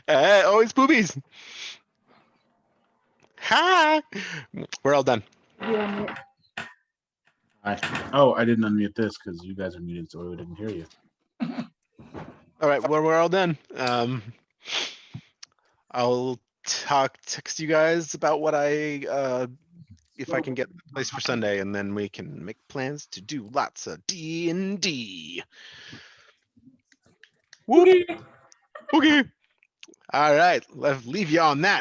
B: Always boobies. Hi. We're all done.
D: Oh, I didn't unmute this because you guys are muted, so we didn't hear you.
B: All right, well, we're all done. I'll text you guys about what if I can get the place for Sunday, and then we can make plans to do lots of D&D. Whoop. Okay. All right, let's leave you on that.